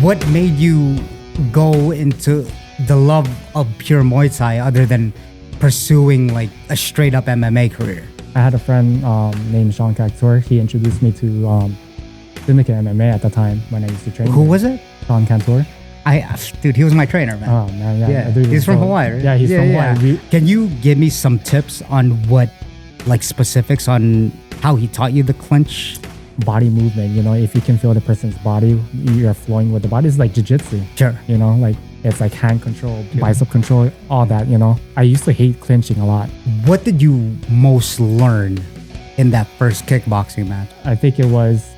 What made you go into the love of pure Muay Thai other than pursuing like a straight up MMA career? I had a friend named Sean Cantor. He introduced me to Syndicate MMA at the time when I used to train. Who was it? Sean Cantor. Dude, he was my trainer, man. Oh man, yeah. He's from Hawaii, right? Yeah, he's from Hawaii. Can you give me some tips on what, like specifics on how he taught you the clinch? Body movement, if you can feel the person's body, you're flowing with the body. It's like jiu-jitsu. Sure. Like it's like hand control, bicep control, all that, I used to hate clinching a lot. What did you most learn in that first kickboxing match? I think it was,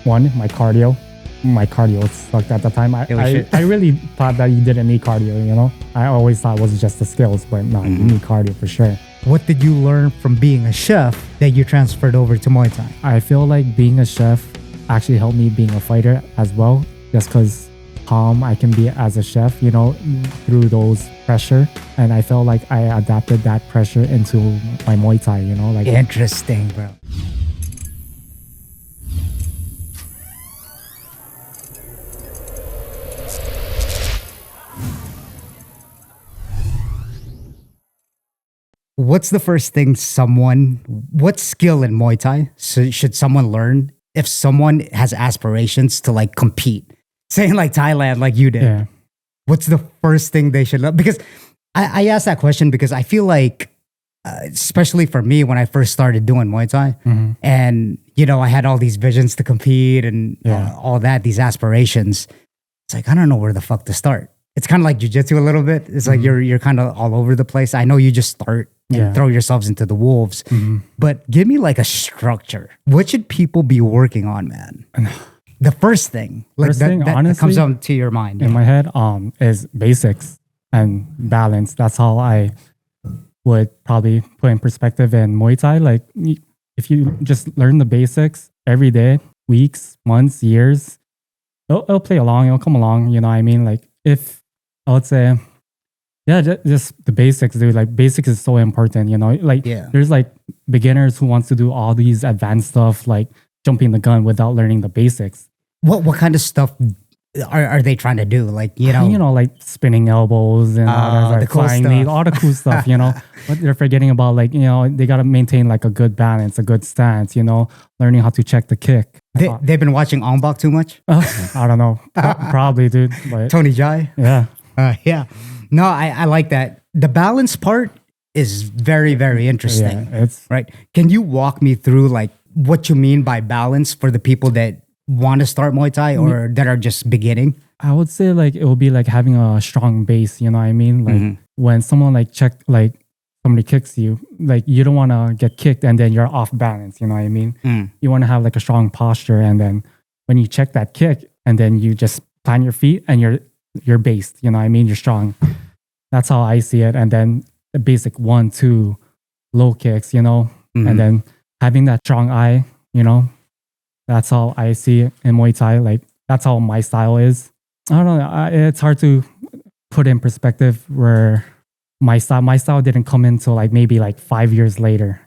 one, my cardio. My cardio sucked at the time. I really thought that you didn't need cardio, I always thought it was just the skills, but no, you need cardio for sure. What did you learn from being a chef that you transferred over to Muay Thai? I feel like being a chef actually helped me being a fighter as well, just because calm I can be as a chef, through those pressure. And I felt like I adapted that pressure into my Muay Thai, like. Interesting, bro. What's the first thing what skill in Muay Thai should someone learn if someone has aspirations to like compete? Saying like Thailand, like you did. Yeah. What's the first thing they should learn? Because I asked that question because I feel like, especially for me, when I first started doing Muay Thai and, I had all these visions to compete and all that, these aspirations. It's like, I don't know where the fuck to start. It's kind of like jiu-jitsu a little bit. It's like you're kind of all over the place. I know you just start and throw yourselves into the wolves, but give me like a structure. What should people be working on, man? The first thing, honestly, that comes up to your mind. In my head, is basics and balance. That's how I would probably put in perspective in Muay Thai. Like if you just learn the basics every day, weeks, months, years, it'll play along, it'll come along, you know what I mean? Like if I would say, just the basics, dude. Like basics is so important, there's like beginners who wants to do all these advanced stuff, like jumping the gun without learning the basics. What kind of stuff are they trying to do? Like, like spinning elbows and all that, like the cool flying stuff. knees, all the cool stuff, But they're forgetting about like, they got to maintain like a good balance, a good stance, learning how to check the kick. They've been watching Ong Bak too much? I don't know. Probably, dude. But Tony Jai? Yeah. Yeah. No, I like that. The balance part is very, very interesting. Yeah, right. Can you walk me through like what you mean by balance for the people that want to start Muay Thai or that are just beginning? I would say like it will be like having a strong base, you know what I mean? Like when someone somebody kicks you, like you don't want to get kicked and then you're off balance, you know what I mean? You want to have like a strong posture, and then when you check that kick and then you just plant your feet and you're based, you know what I mean? You're strong. That's how I see it. And then the basic 1, 2 low kicks, and then having that strong eye, that's how I see it in Muay Thai. Like that's how my style is. I don't know. It's hard to put in perspective where my style didn't come in till like maybe like 5 years later.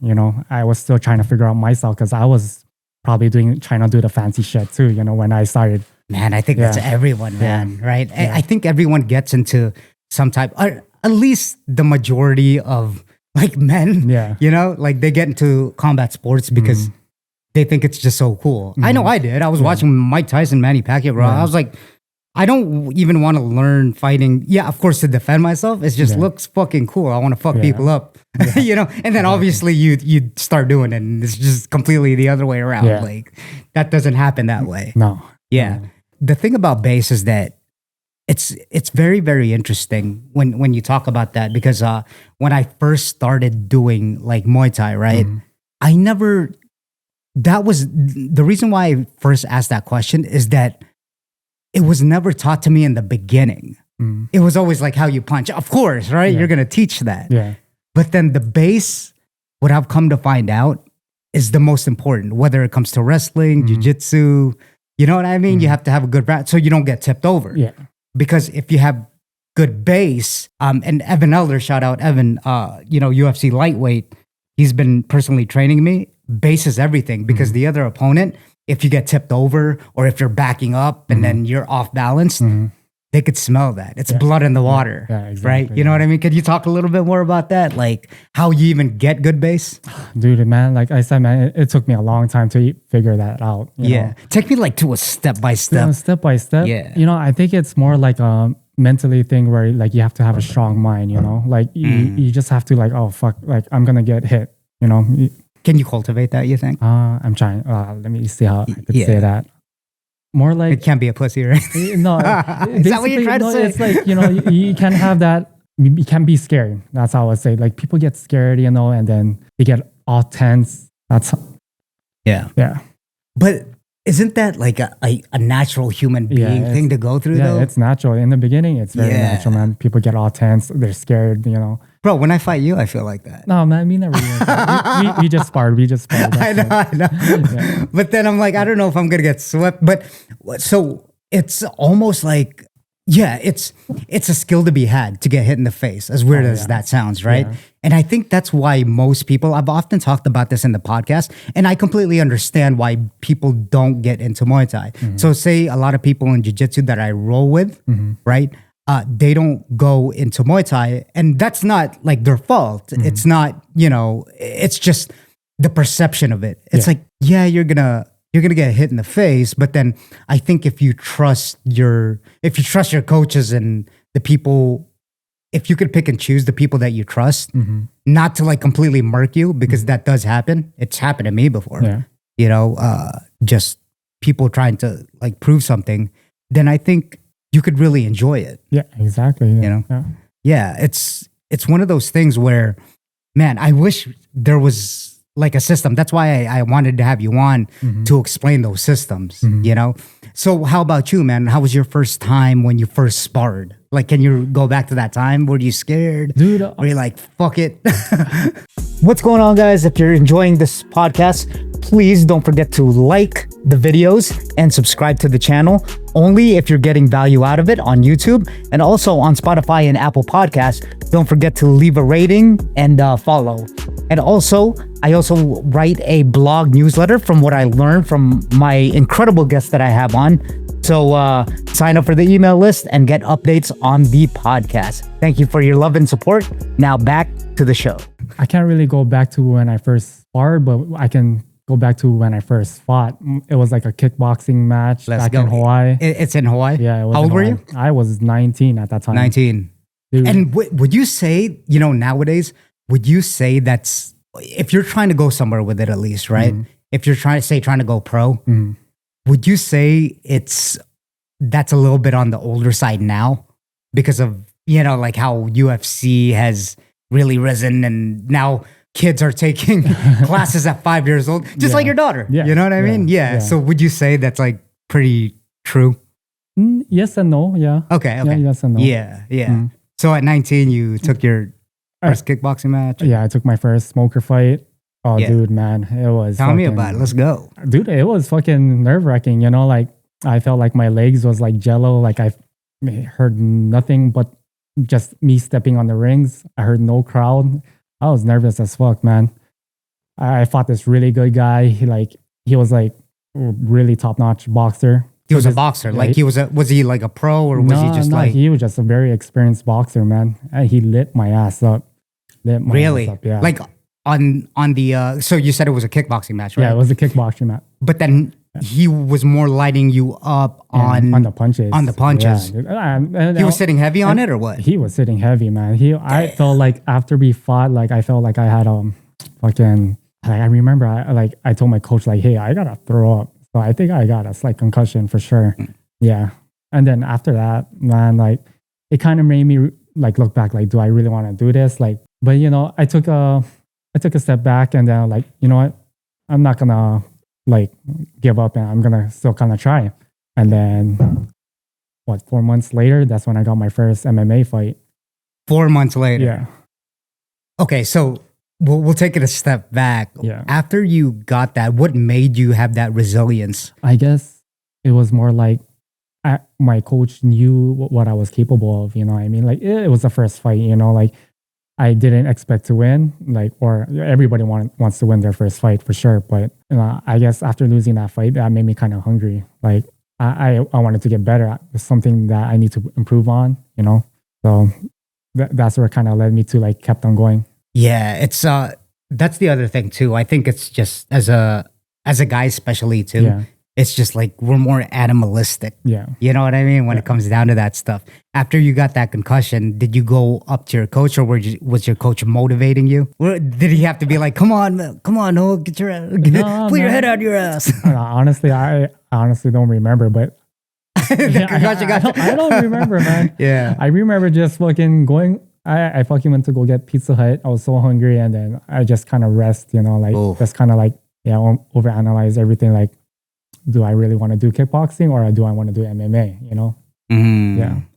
I was still trying to figure out my style because I was probably trying to do the fancy shit too, when I started. Man, I think that's everyone, man, right? Yeah. I think everyone gets into some type, or at least the majority of like men, like they get into combat sports because they think it's just so cool. I know I did. I was watching Mike Tyson, Manny Pacquiao, bro. I was like, I don't even want to learn fighting. Yeah, of course, to defend myself. It just looks fucking cool. I want to fuck people up, And then obviously you start doing it, and it's just completely the other way around. Yeah. Like that doesn't happen that way. No. Yeah. The thing about base is that it's very, very interesting when you talk about that, because when I first started doing like Muay Thai, right? That was the reason why I first asked that question, is that it was never taught to me in the beginning. It was always like how you punch. Of course, right? You're going to teach that. Yeah. But then the base, what I've come to find out, is the most important, whether it comes to wrestling, jiu-jitsu, you know what I mean? You have to have a good so you don't get tipped over. Yeah. Because if you have good base, and Evan Elder, shout out Evan, UFC lightweight, he's been personally training me. Base is everything, because the other opponent, if you get tipped over or if you're backing up and then you're off balance, they could smell that. It's blood in the water, exactly, right? You know what I mean? Could you talk a little bit more about that? Like how you even get good bass? Dude, man, like I said, man, it took me a long time to figure that out. You know? Take me like to a step by step. Step by step. Yeah. You know, I think it's more like a mentally thing where like you have to have a strong mind, you know? Like you just have to like, oh, fuck, like I'm going to get hit, you know? Can you cultivate that, you think? I'm trying. Let me see how I could say that. More like it can't be a pussy, right? No, is that what you're trying to say? It's like, you know, you can have that. You can be scared. That's how I would say. Like people get scared, you know, and then they get all tense. That's yeah. But isn't that like a natural human being thing to go through? Though it's natural. In the beginning, it's very natural, man. People get all tense. They're scared, you know. Bro, when I fight you, I feel like that. No, man, we never. we just sparred. I know. Yeah. But then I'm like, I don't know if I'm gonna get swept. But so it's almost like, it's a skill to be had to get hit in the face. As weird as that sounds, right? Yeah. And I think that's why most people. I've often talked about this in the podcast, and I completely understand why people don't get into Muay Thai. So, say a lot of people in jiu-jitsu that I roll with, right? They don't go into Muay Thai, and that's not like their fault. It's not, you know, it's just the perception of it. It's like, you're gonna get hit in the face, but then I think if you trust your coaches and the people, if you could pick and choose the people that you trust, not to like completely murk you, because that does happen. It's happened to me before. Yeah. You know, just people trying to like prove something, then I think you could really enjoy it. Yeah, exactly. Yeah. You know? Yeah, it's one of those things where, man, I wish there was like a system. That's why I wanted to have you on to explain those systems, you know? So how about you, man? How was your first time when you first sparred? Like, can you go back to that time? Were you scared? Dude. Were you like, fuck it? What's going on, guys? If you're enjoying this podcast, please don't forget to like the videos and subscribe to the channel. Only if you're getting value out of it on YouTube, and also on Spotify and Apple Podcasts. Don't forget to leave a rating and follow. And also, I also write a blog newsletter from what I learned from my incredible guests that I have on. So sign up for the email list and get updates on the podcast. Thank you for your love and support. Now back to the show. I can't really go back to when I first sparred, but I can go back to when I first fought. It was like a kickboxing match back in Hawaii. It's in Hawaii? Yeah. How old were you? I was 19 at that time. 19. Dude. And would you say, you know, nowadays, would you say that's, if you're trying to go somewhere with it at least, right? If you're trying to go pro, would you say that's a little bit on the older side now because of, you know, like how UFC has really risen and now kids are taking classes at 5 years old, just like your daughter. Yeah. You know what I mean? Yeah. So would you say that's like pretty true? Yes and no. Yeah. Okay. Yeah, yes and no. Yeah. So at 19, you took your first kickboxing match? Yeah, I took my first smoker fight. Oh, dude, man. It was Tell me about it. Let's go. Dude, it was fucking nerve-wracking. You know, like I felt like my legs was like jello. Like I heard nothing but just me stepping on the rings. I heard no crowd. I was nervous as fuck, man. I fought this really good guy. He was like really top-notch boxer. He was a boxer. Like was he like a pro or was he just like? He was just a very experienced boxer, man. And he lit my ass up. Really? Yeah. Like on the, so you said it was a kickboxing match, right? Yeah, it was a kickboxing match. But then he was more lighting you up on the punches. On the punches. Yeah. He was sitting heavy on it or what? He was sitting heavy, man. I felt like after we fought, like I felt like I had fucking, like I remember I told my coach like, hey, I gotta throw up. So I think I got a slight concussion for sure. Yeah. And then after that, man, like it kind of made me like look back, like, do I really want to do this? Like, but you know, I took a step back and then like, you know what? I'm not gonna like give up and I'm gonna still kind of try. And then 4 months later, that's when I got my first MMA fight. 4 months later. Yeah. Okay. So we'll take it a step back. Yeah. After you got that, what made you have that resilience? I guess it was more like my coach knew what I was capable of, you know what I mean? Like it was the first fight, you know, like I didn't expect to win, like, or everybody wants to win their first fight for sure. But I guess after losing that fight, that made me kind of hungry. Like I wanted to get better. It's something that I need to improve on, So that's where it kind of led me to like kept on going. Yeah, it's that's the other thing too. I think it's just as a guy, especially too. Yeah. It's just like we're more animalistic. Yeah. You know what I mean? When it comes down to that stuff. After you got that concussion, did you go up to your coach or was your coach motivating you? Or did he have to be like, come on, no, get your pull your head out of your ass? Honestly, I honestly don't remember, but I don't remember, man. Yeah. I remember just fucking going. I fucking went to go get Pizza Hut. I was so hungry, and then I just kind of rest, just kind of like, overanalyze everything. Like, do I really want to do kickboxing or do I want to do MMA?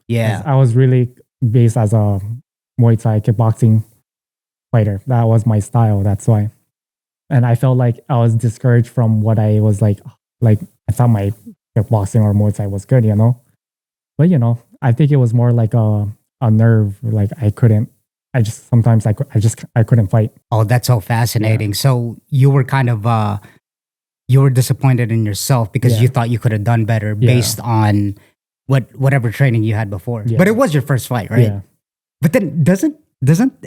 Yeah. I was really based as a Muay Thai kickboxing fighter. That was my style. That's why. And I felt like I was discouraged from what I was like I thought my kickboxing or Muay Thai was good, But, I think it was more like a nerve. Like I couldn't fight. Oh, that's so fascinating. Yeah. So you were kind of, you were disappointed in yourself because you thought you could have done better based on whatever training you had before. Yeah. But it was your first fight, right? Yeah. But then doesn't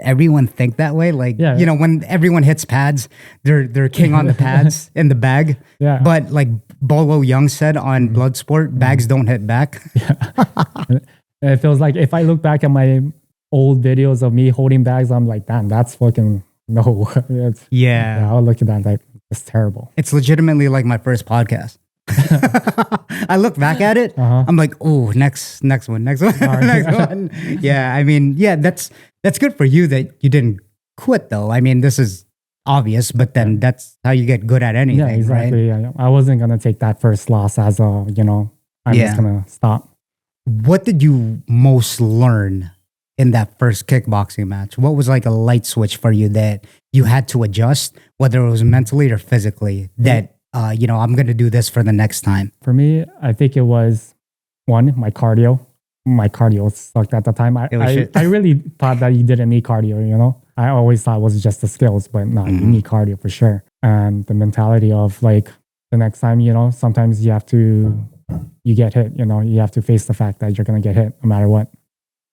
everyone think that way? Like, when everyone hits pads, they're king on the pads in the bag. Yeah. But like Bolo Young said on Bloodsport, bags don't hit back. Yeah. It feels like if I look back at my old videos of me holding bags, I'm like, damn, that's fucking no. I'll look at that like, it's terrible. It's legitimately like my first podcast. I look back at it. I'm like, oh, next one. Next one. Yeah. I mean, that's good for you that you didn't quit though. I mean, this is obvious, but then that's how you get good at anything. Yeah, exactly. Right? Yeah. I wasn't going to take that first loss as I'm just going to stop. What did you most learn in that first kickboxing match? What was like a light switch for you that you had to adjust, whether it was mentally or physically, that, I'm going to do this for the next time? For me, I think it was one, my cardio. My cardio sucked at the time. I really thought that you didn't need cardio, I always thought it was just the skills, but no, you need cardio for sure. And the mentality of like the next time, sometimes you get hit, you have to face the fact that you're going to get hit no matter what.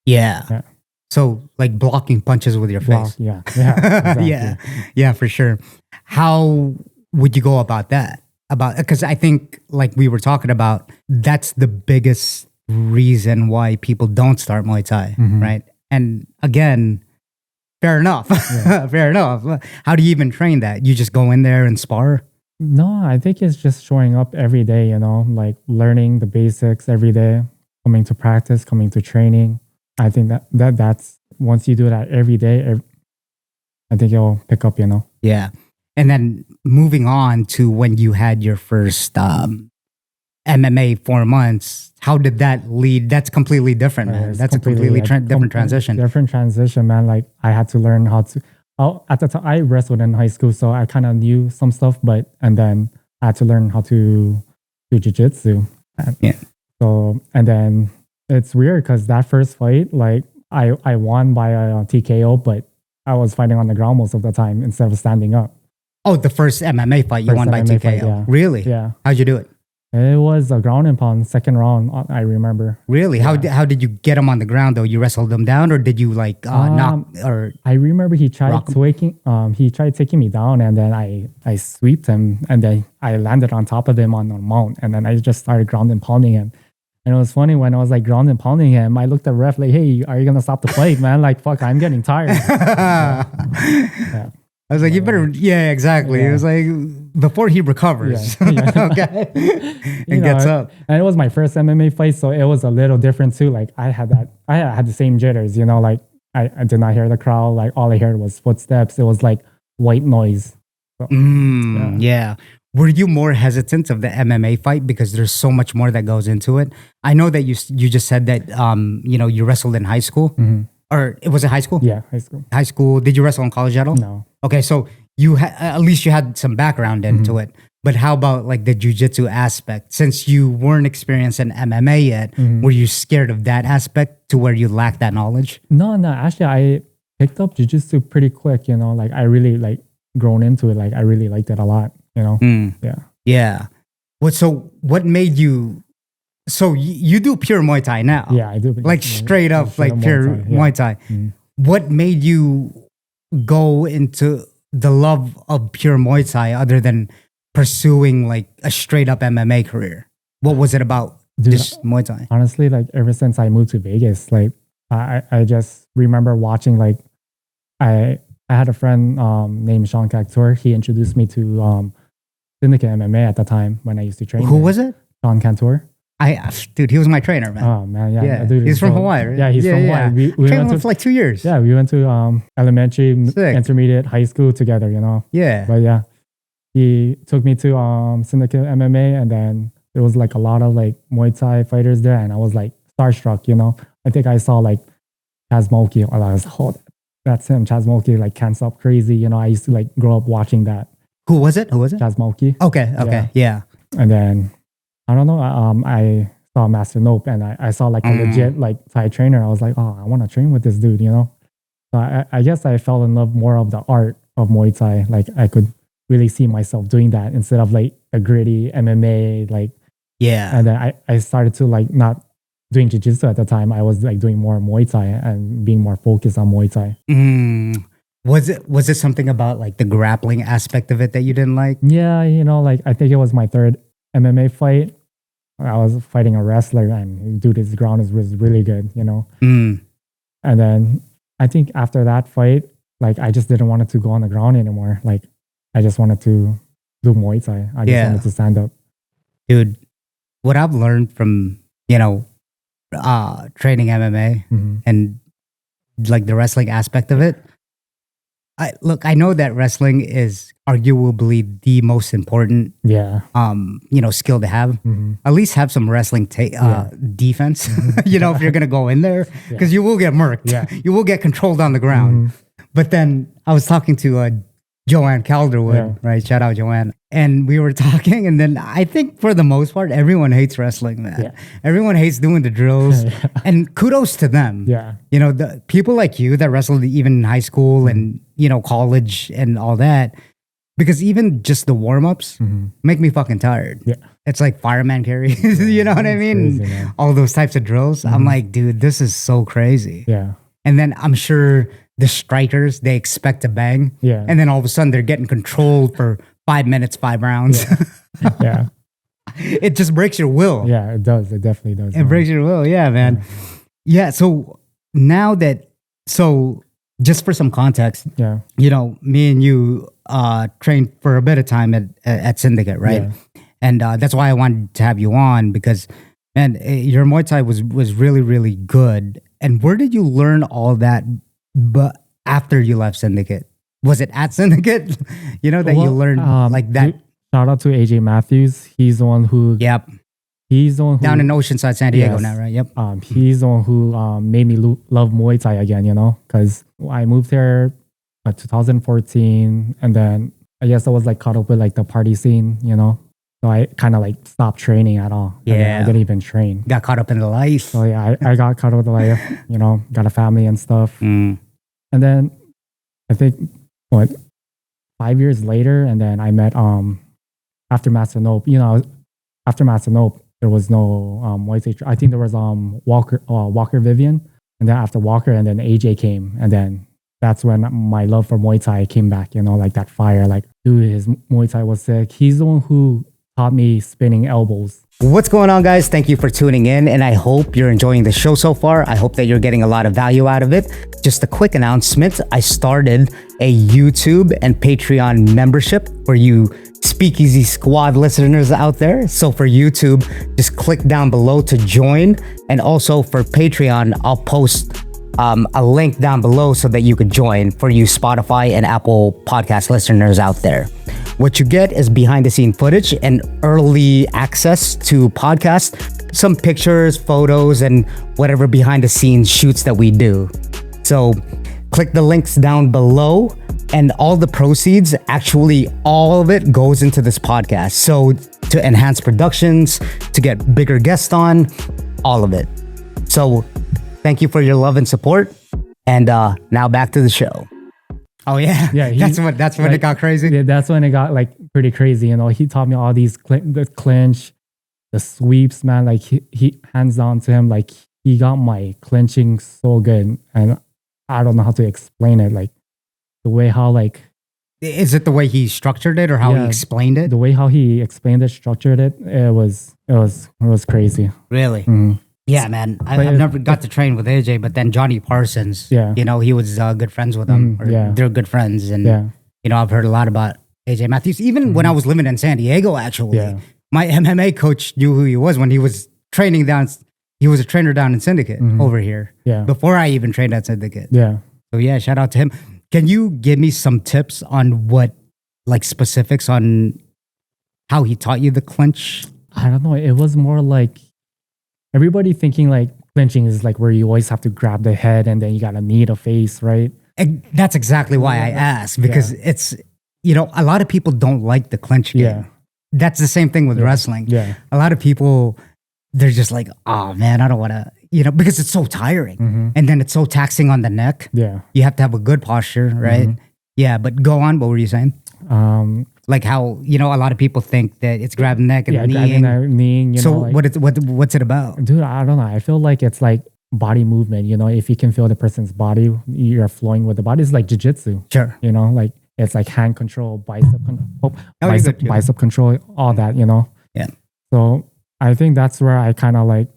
Yeah. So like blocking punches with your face. Yeah. Exactly. Yeah, for sure. How would you go about that? Because I think like we were talking about, that's the biggest reason why people don't start Muay Thai, right? And again, fair enough. Yeah. Fair enough. How do you even train that? You just go in there and spar? No, I think it's just showing up every day, like learning the basics every day, coming to practice, coming to training. I think that's once you do that every day, I think it'll pick up, Yeah. And then moving on to when you had your first MMA 4 months, how did that lead? That's completely different, man. That's a completely different transition. Different transition, man. Like I had to learn how to, at the time I wrestled in high school, so I kind of knew some stuff, and then I had to learn how to do jiu-jitsu. Yeah. So, and then it's weird because that first fight, like I won by a TKO, but I was fighting on the ground most of the time instead of standing up. Oh, the first MMA fight you won by TKO? Fight, yeah. Really? Yeah. How'd you do it? It was a ground and pound, second round, I remember. Really? Yeah. How did you get him on the ground though? You wrestled him down or did you like knock or... I remember he tried taking me down and then I sweeped him and then I landed on top of him on a mount and then I just started ground and pounding him. And it was funny when I was like ground and pounding him, I looked at ref like, hey, are you going to stop the fight, man? Like, fuck, I'm getting tired. Yeah. I was like, you better, exactly. Yeah. It was like, before he recovers, okay, and gets up. And it was my first MMA fight, so it was a little different too. Like I had the same jitters, like I did not hear the crowd. Like all I heard was footsteps. It was like white noise. So, yeah. Were you more hesitant of the MMA fight because there's so much more that goes into it? I know that you just said that, you wrestled in high school. Or was it high school? Yeah, high school. High school. Did you wrestle in college at all? No. Okay, so you at least you had some background into it. But how about like the jiu-jitsu aspect? Since you weren't experienced in MMA yet, were you scared of that aspect to where you lacked that knowledge? No. Actually, picked up jiu-jitsu pretty quick, you know, like I really like grown into it. Like I really liked it a lot, you know? Yeah. Yeah. What made you, so you do pure Muay Thai now? Yeah, I do. Like straight up, like pure Muay Thai. What made you go into the love of pure Muay Thai other than pursuing like a straight up MMA career? What was it about this Muay Thai? Honestly, like ever since I moved to Vegas, like I just remember watching, like I had a friend named Sean Cactor. He introduced me to Syndicate MMA at the time when I used to train. Who was it? Sean Cantor. Dude, he was my trainer, man. Oh man, yeah. Dude, he's from Hawaii, right? Yeah, he's from Hawaii. We trained with him for like 2 years. Yeah, we went to elementary, intermediate, high school together, you know? Yeah. But yeah, he took me to Syndicate MMA, and then there was like a lot of like Muay Thai fighters there, and I was like starstruck, you know? I think I saw like Chaz Mulkey, and I was like, oh, that's him. Chaz Mulkey like can't stop crazy, you know? I used to like grow up watching that. Who was it? Chaz Mulkey. Okay, yeah. And then, I don't know, I saw Master Nope, and I saw like a legit like Thai trainer. I was like, oh, I want to train with this dude, you know? So I guess I fell in love more of the art of Muay Thai. Like I could really see myself doing that instead of like a gritty MMA, like. Yeah. And then I started to like not doing jiu-jitsu at the time. I was like doing more Muay Thai and being more focused on Muay Thai. Was it something about like the grappling aspect of it that you didn't like? Yeah, you know, like I think it was my third MMA fight. I was fighting a wrestler, and dude, his ground was really good, you know? And then I think after that fight, like I just didn't want to go on the ground anymore. Like I just wanted to do Muay Thai. I just wanted to stand up. Dude, what I've learned from, you know, training MMA and like the wrestling aspect of it, I know that wrestling is arguably the most important, skill to have. At least have some wrestling defense, you know, if you're gonna go in there, because you will get murked, you will get controlled on the ground. But then I was talking to Joanne Calderwood, right? Shout out Joanne. And we were talking, and then I think for the most part, everyone hates wrestling, man. Yeah. Everyone hates doing the drills, and kudos to them. Yeah, you know, the people like you that wrestled even in high school and, you know, college and all that, because even just the warm-ups make me fucking tired. Yeah. It's like fireman carries, you know what I mean? Crazy, all those types of drills. I'm like, dude, this is so crazy. Yeah. And then I'm sure the strikers, they expect to bang. Yeah. And then all of a sudden they're getting controlled for 5 minutes, 5 rounds. Yeah. It just breaks your will. Yeah, it does. It definitely does. It breaks your will. Yeah, man. Yeah. So now so just for some context, you know, me and you trained for a bit of time at Syndicate, right? Yeah. And that's why I wanted to have you on, because, man, your Muay Thai was really, really good. And where did you learn all that? But after you left Syndicate, was it at Syndicate? You know, that you learned like that. Shout out to AJ Matthews. He's the one who. Yep. He's the one who, down in Oceanside, San Diego now, right? Yep. He's the one who made me love Muay Thai again. You know, because I moved here in 2014, and then I guess I was like caught up with like the party scene. You know. So I kind of like stopped training at all. Yeah. I didn't even train. Got caught up in the life. So yeah, I got caught up with the life, you know, got a family and stuff. And then I think, 5 years later, and then I met, after Master Nope, you know, after Master Nope, there was no Muay Thai. I think there was Walker Vivian, and then after Walker, and then AJ came, and then that's when my love for Muay Thai came back, you know, like that fire, like, dude, his Muay Thai was sick. He's the one who taught me spinning elbows. What's going on, guys? Thank you for tuning in, and I hope you're enjoying the show so far. I hope that you're getting a lot of value out of it. Just a quick announcement. I started a YouTube and Patreon membership for you Speakeasy Squad listeners out there. So for YouTube, just click down below to join. And also for Patreon, I'll post a link down below so that you could join for you Spotify and Apple podcast listeners out there. What you get is behind the scene footage and early access to podcasts, some pictures, photos, and whatever behind the scenes shoots that we do. So click the links down below, and all the proceeds, actually all of it goes into this podcast. So to enhance productions, to get bigger guests on, all of it. So thank you for your love and support. And now back to the show. Oh yeah, Yeah, that's when it got crazy. Yeah, that's when it got like pretty crazy. You know, he taught me all these the clinch, the sweeps, man. Like he hands down to him, like he got my clinching so good, and I don't know how to explain it. Like the way how like Is it the way he structured it or how he Yeah. explained it? the way how he explained it, structured it, it was crazy. Really? Mhm. Yeah, man. But I've never got to train with AJ, but then Johnny Parsons, Yeah. you know, he was good friends with him. Or yeah. They're good friends. And, Yeah, you know, I've heard a lot about AJ Matthews. Even when I was living in San Diego, actually, Yeah. my MMA coach knew who he was when he was training down. He was a trainer down in Syndicate over here yeah, before I even trained at Syndicate. yeah. So, yeah, shout out to him. Can you give me some tips on like specifics on how he taught you the clinch? I don't know. It was more like everybody thinking like clinching is like where you always have to grab the head and then you gotta knee the face, right? And that's exactly why I asked, because it's, you know, a lot of people don't like the clinch game. Yeah. That's the same thing with wrestling. Yeah. A lot of people, they're just like, oh man, I don't want to, you know, because it's so tiring. And then it's so taxing on the neck. Yeah. You have to have a good posture, right? Yeah, but go on. What were you saying? Like how, you know, a lot of people think that it's grabbing the neck and grabbing kneeing. that kneeing, you So know, like, what's it about? dude, I don't know. I feel like it's like body movement, you know, if you can feel the person's body, you're flowing with the body. It's like jiu-jitsu, Sure. you know, like it's like hand control, you're good. bicep control, all that, you know? Yeah. So I think that's where I kind of like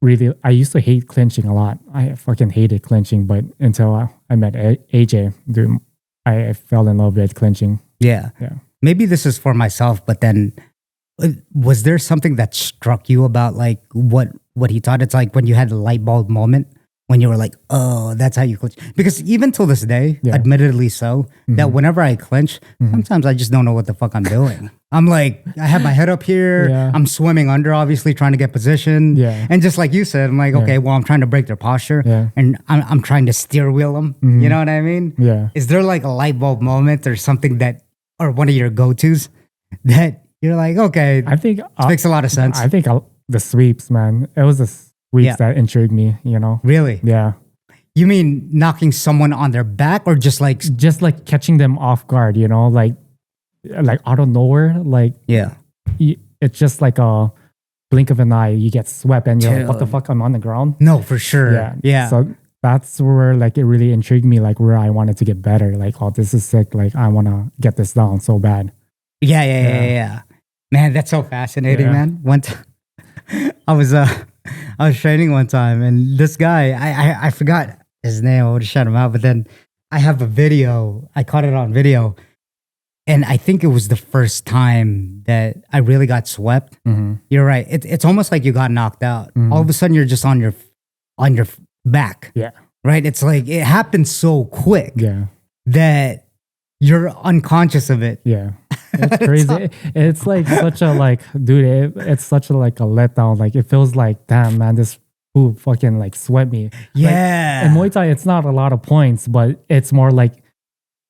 really, I used to hate clinching a lot. I fucking hated clinching, but until I met AJ, dude, I fell in love with clinching. Yeah. Yeah. Maybe this is for myself, but then was there something that struck you about like what he taught? It's like when you had a light bulb moment when you were like, oh, that's how you clinch. Because even till this day, admittedly so, that whenever I clinch, sometimes I just don't know what the fuck I'm doing. I'm like, I have my head up here. Yeah. I'm swimming under, obviously, trying to get position. Yeah. And just like you said, I'm like, okay, well, I'm trying to break their posture. Yeah. And I'm trying to steer wheel them. You know what I mean? Yeah. Is there like a light bulb moment or something that, or one of your go-tos that you're like, okay, I think this makes a lot of sense. I think the sweeps, man. It was the sweeps that intrigued me, you know? Really? Yeah. You mean knocking someone on their back or just like... Just like catching them off guard, you know? Like out of nowhere, like Yeah. it's just like a blink of an eye. You get swept and you're like, what the fuck? I'm on the ground. No, for sure. Yeah. Yeah. So that's where like it really intrigued me, like where I wanted to get better. Like, oh, this is sick. Like I want to get this down so bad. Yeah. Man, that's so fascinating, man. I was training one time and this guy, I forgot his name. I would have shut him out, but then I have a video. I caught it on video. And I think it was the first time that I really got swept. You're right. It's almost like you got knocked out. All of a sudden, you're just on your back. Yeah. Right. It's like it happened so quick that you're unconscious of it. Yeah. It's crazy. It's like such a like, dude. It's such a like a letdown. Like it feels like, damn, man, this fool fucking like swept me. Yeah. Like, in Muay Thai, it's not a lot of points, but it's more like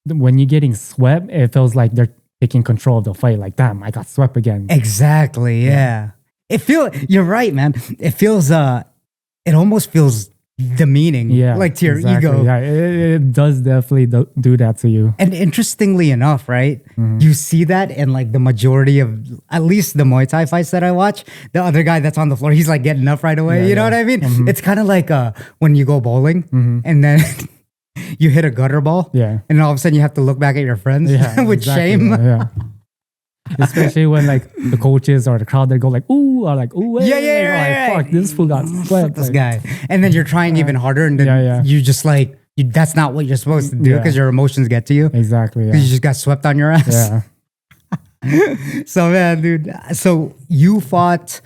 when you're getting swept, it feels like they're taking control of the fight. Like, damn, I got swept again. Exactly. Yeah. You're right, man. It feels, it almost feels demeaning. Yeah. Like to your exactly. ego. Yeah. It does definitely do that to you. And interestingly enough, right? You see that in like the majority of, at least the Muay Thai fights that I watch, the other guy that's on the floor, he's like getting up right away. You know what I mean? It's kind of like when you go bowling and then you hit a gutter ball. Yeah. And all of a sudden you have to look back at your friends with shame. Yeah. Especially when like the coaches or the crowd, they go like, ooh, or like, ooh, hey. Like, fuck, this fool got swept. This like, guy. And then you're trying even harder and then you just like, that's not what you're supposed to do because your emotions get to you. Exactly. Yeah. You just got swept on your ass. Yeah. So man, dude. So you fought,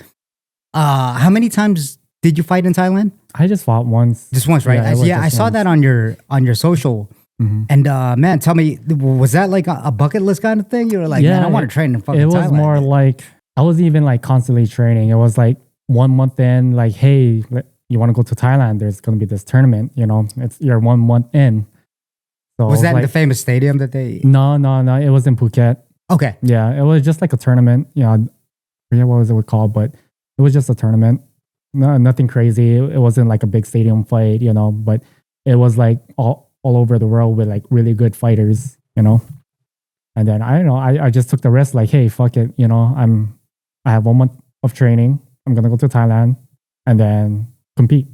how many times did you fight in Thailand? I just fought once. Just once, right? I saw that on your social. And man, tell me, was that like a bucket list kind of thing? You were like, man, I want to train in fucking Thailand. It was more like, I was even like constantly training. It was like 1 month in, like, hey, you want to go to Thailand? There's going to be this tournament, you know, you're 1 month in. So was that like, in the famous stadium that they... No. It was in Phuket. Okay. Yeah. It was just like a tournament. Yeah. I forget what was it called, but it was just a tournament. No, nothing crazy. It wasn't like a big stadium fight, you know, but it was like all over the world with like really good fighters, you know. And then I don't know, I just took the risk, like, hey, fuck it, you know, I have 1 month of training. I'm gonna go to Thailand and then compete.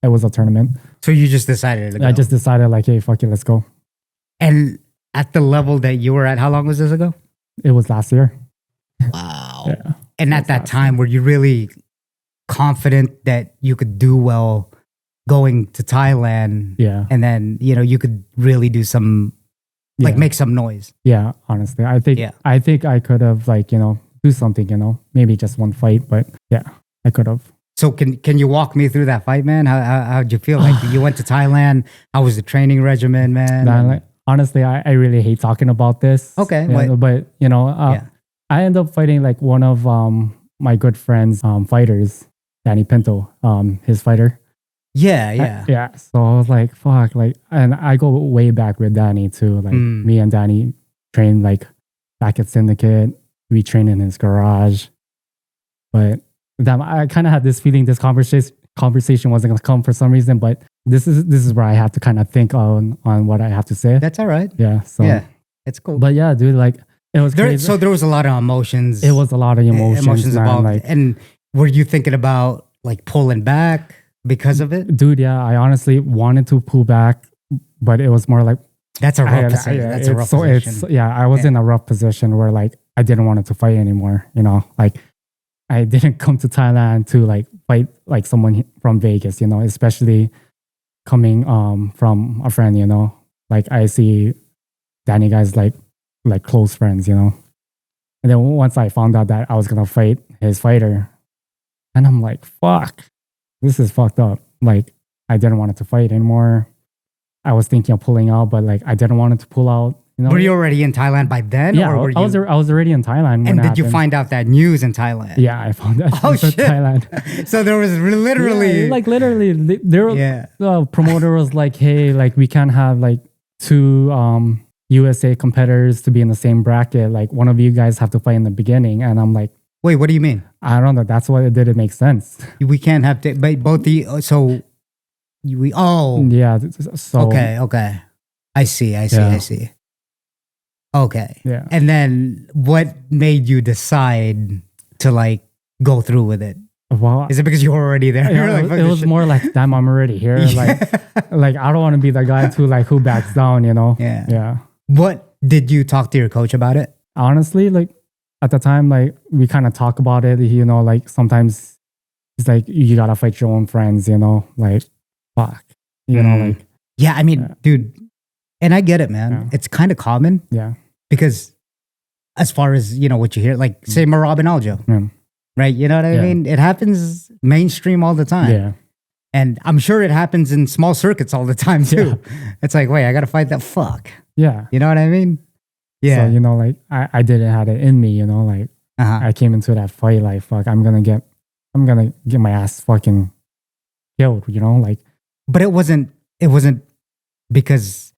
It was a tournament. So you just decided to go. I just decided, like, hey, fuck it, let's go. And at the level that you were at, how long was this ago? It was last year. Wow. Yeah. And at that time, were you really confident that you could do well going to Thailand? Yeah. And then, you know, you could really do some, like, make some noise. Yeah, honestly. I think I could have, like, you know, do something, you know, maybe just one fight, but yeah, I could have. So can you walk me through that fight, man? How'd you feel? Like, you went to Thailand. How was the training regimen, man? Like, honestly, I really hate talking about this. Okay. Yeah, but, you know, I ended up fighting like one of my good friends' fighters, Danny Pinto, his fighter. Yeah. Yeah. So I was like, fuck, like, and I go way back with Danny too. Like, me and Danny trained like back at Syndicate. We trained in his garage. But damn, I kind of had this feeling this conversation wasn't going to come for some reason. But this is where I have to kind of think on what I have to say. That's all right. Yeah. So yeah, it's cool. But yeah, dude, like, it was crazy. So there was a lot of emotions. It was a lot of emotions man, involved. like, and were you thinking about like pulling back because of it? Dude, yeah, I honestly wanted to pull back, but it was more like, that's a rough position. That's a rough position. I was in a rough position where like I didn't want it to fight anymore. You know, like I didn't come to Thailand to like fight like someone from Vegas. You know, especially coming from a friend. You know, like I see Danny guys like close friends. You know, and then once I found out that I was gonna fight his fighter, and I'm like, fuck, this is fucked up. Like I didn't want it to fight anymore. I was thinking of pulling out, but like I didn't want it to pull out. You know? Were you already in Thailand by then? Yeah, or were I was already in Thailand. And did you find out that news in Thailand? Yeah, I found that news in shit. Thailand. So there was literally... Yeah, like literally, the promoter was like, hey, like we can't have like two USA competitors to be in the same bracket. Like one of you guys have to fight in the beginning. And I'm like... Wait, what do you mean? I don't know. That's what it didn't make sense. We can't have... but both the... So... Yeah. So... Okay. I see. Okay. Yeah. And then what made you decide to like go through with it? Well, is it because you were already there? Yeah, like, it was more like, damn, I'm already here. Like I don't want to be the guy who backs down, you know? Yeah. Yeah. What did you talk to your coach about it? Honestly, like at the time, like we kind of talk about it, you know, like sometimes it's like you gotta fight your own friends, you know, like fuck. You know, like... Yeah, I mean, dude, and I get it, man. Yeah. It's kind of common. Yeah. Because as far as, you know, what you hear, like, say, Marab and Aljo, right? You know what I mean? It happens mainstream all the time. Yeah. And I'm sure it happens in small circuits all the time, too. Yeah. It's like, wait, I got to fight that fuck. Yeah. You know what I mean? Yeah. So, you know, like, I didn't have it in me, you know, like, I came into that fight like, fuck, I'm going to get my ass fucking killed, you know, like... But it wasn't because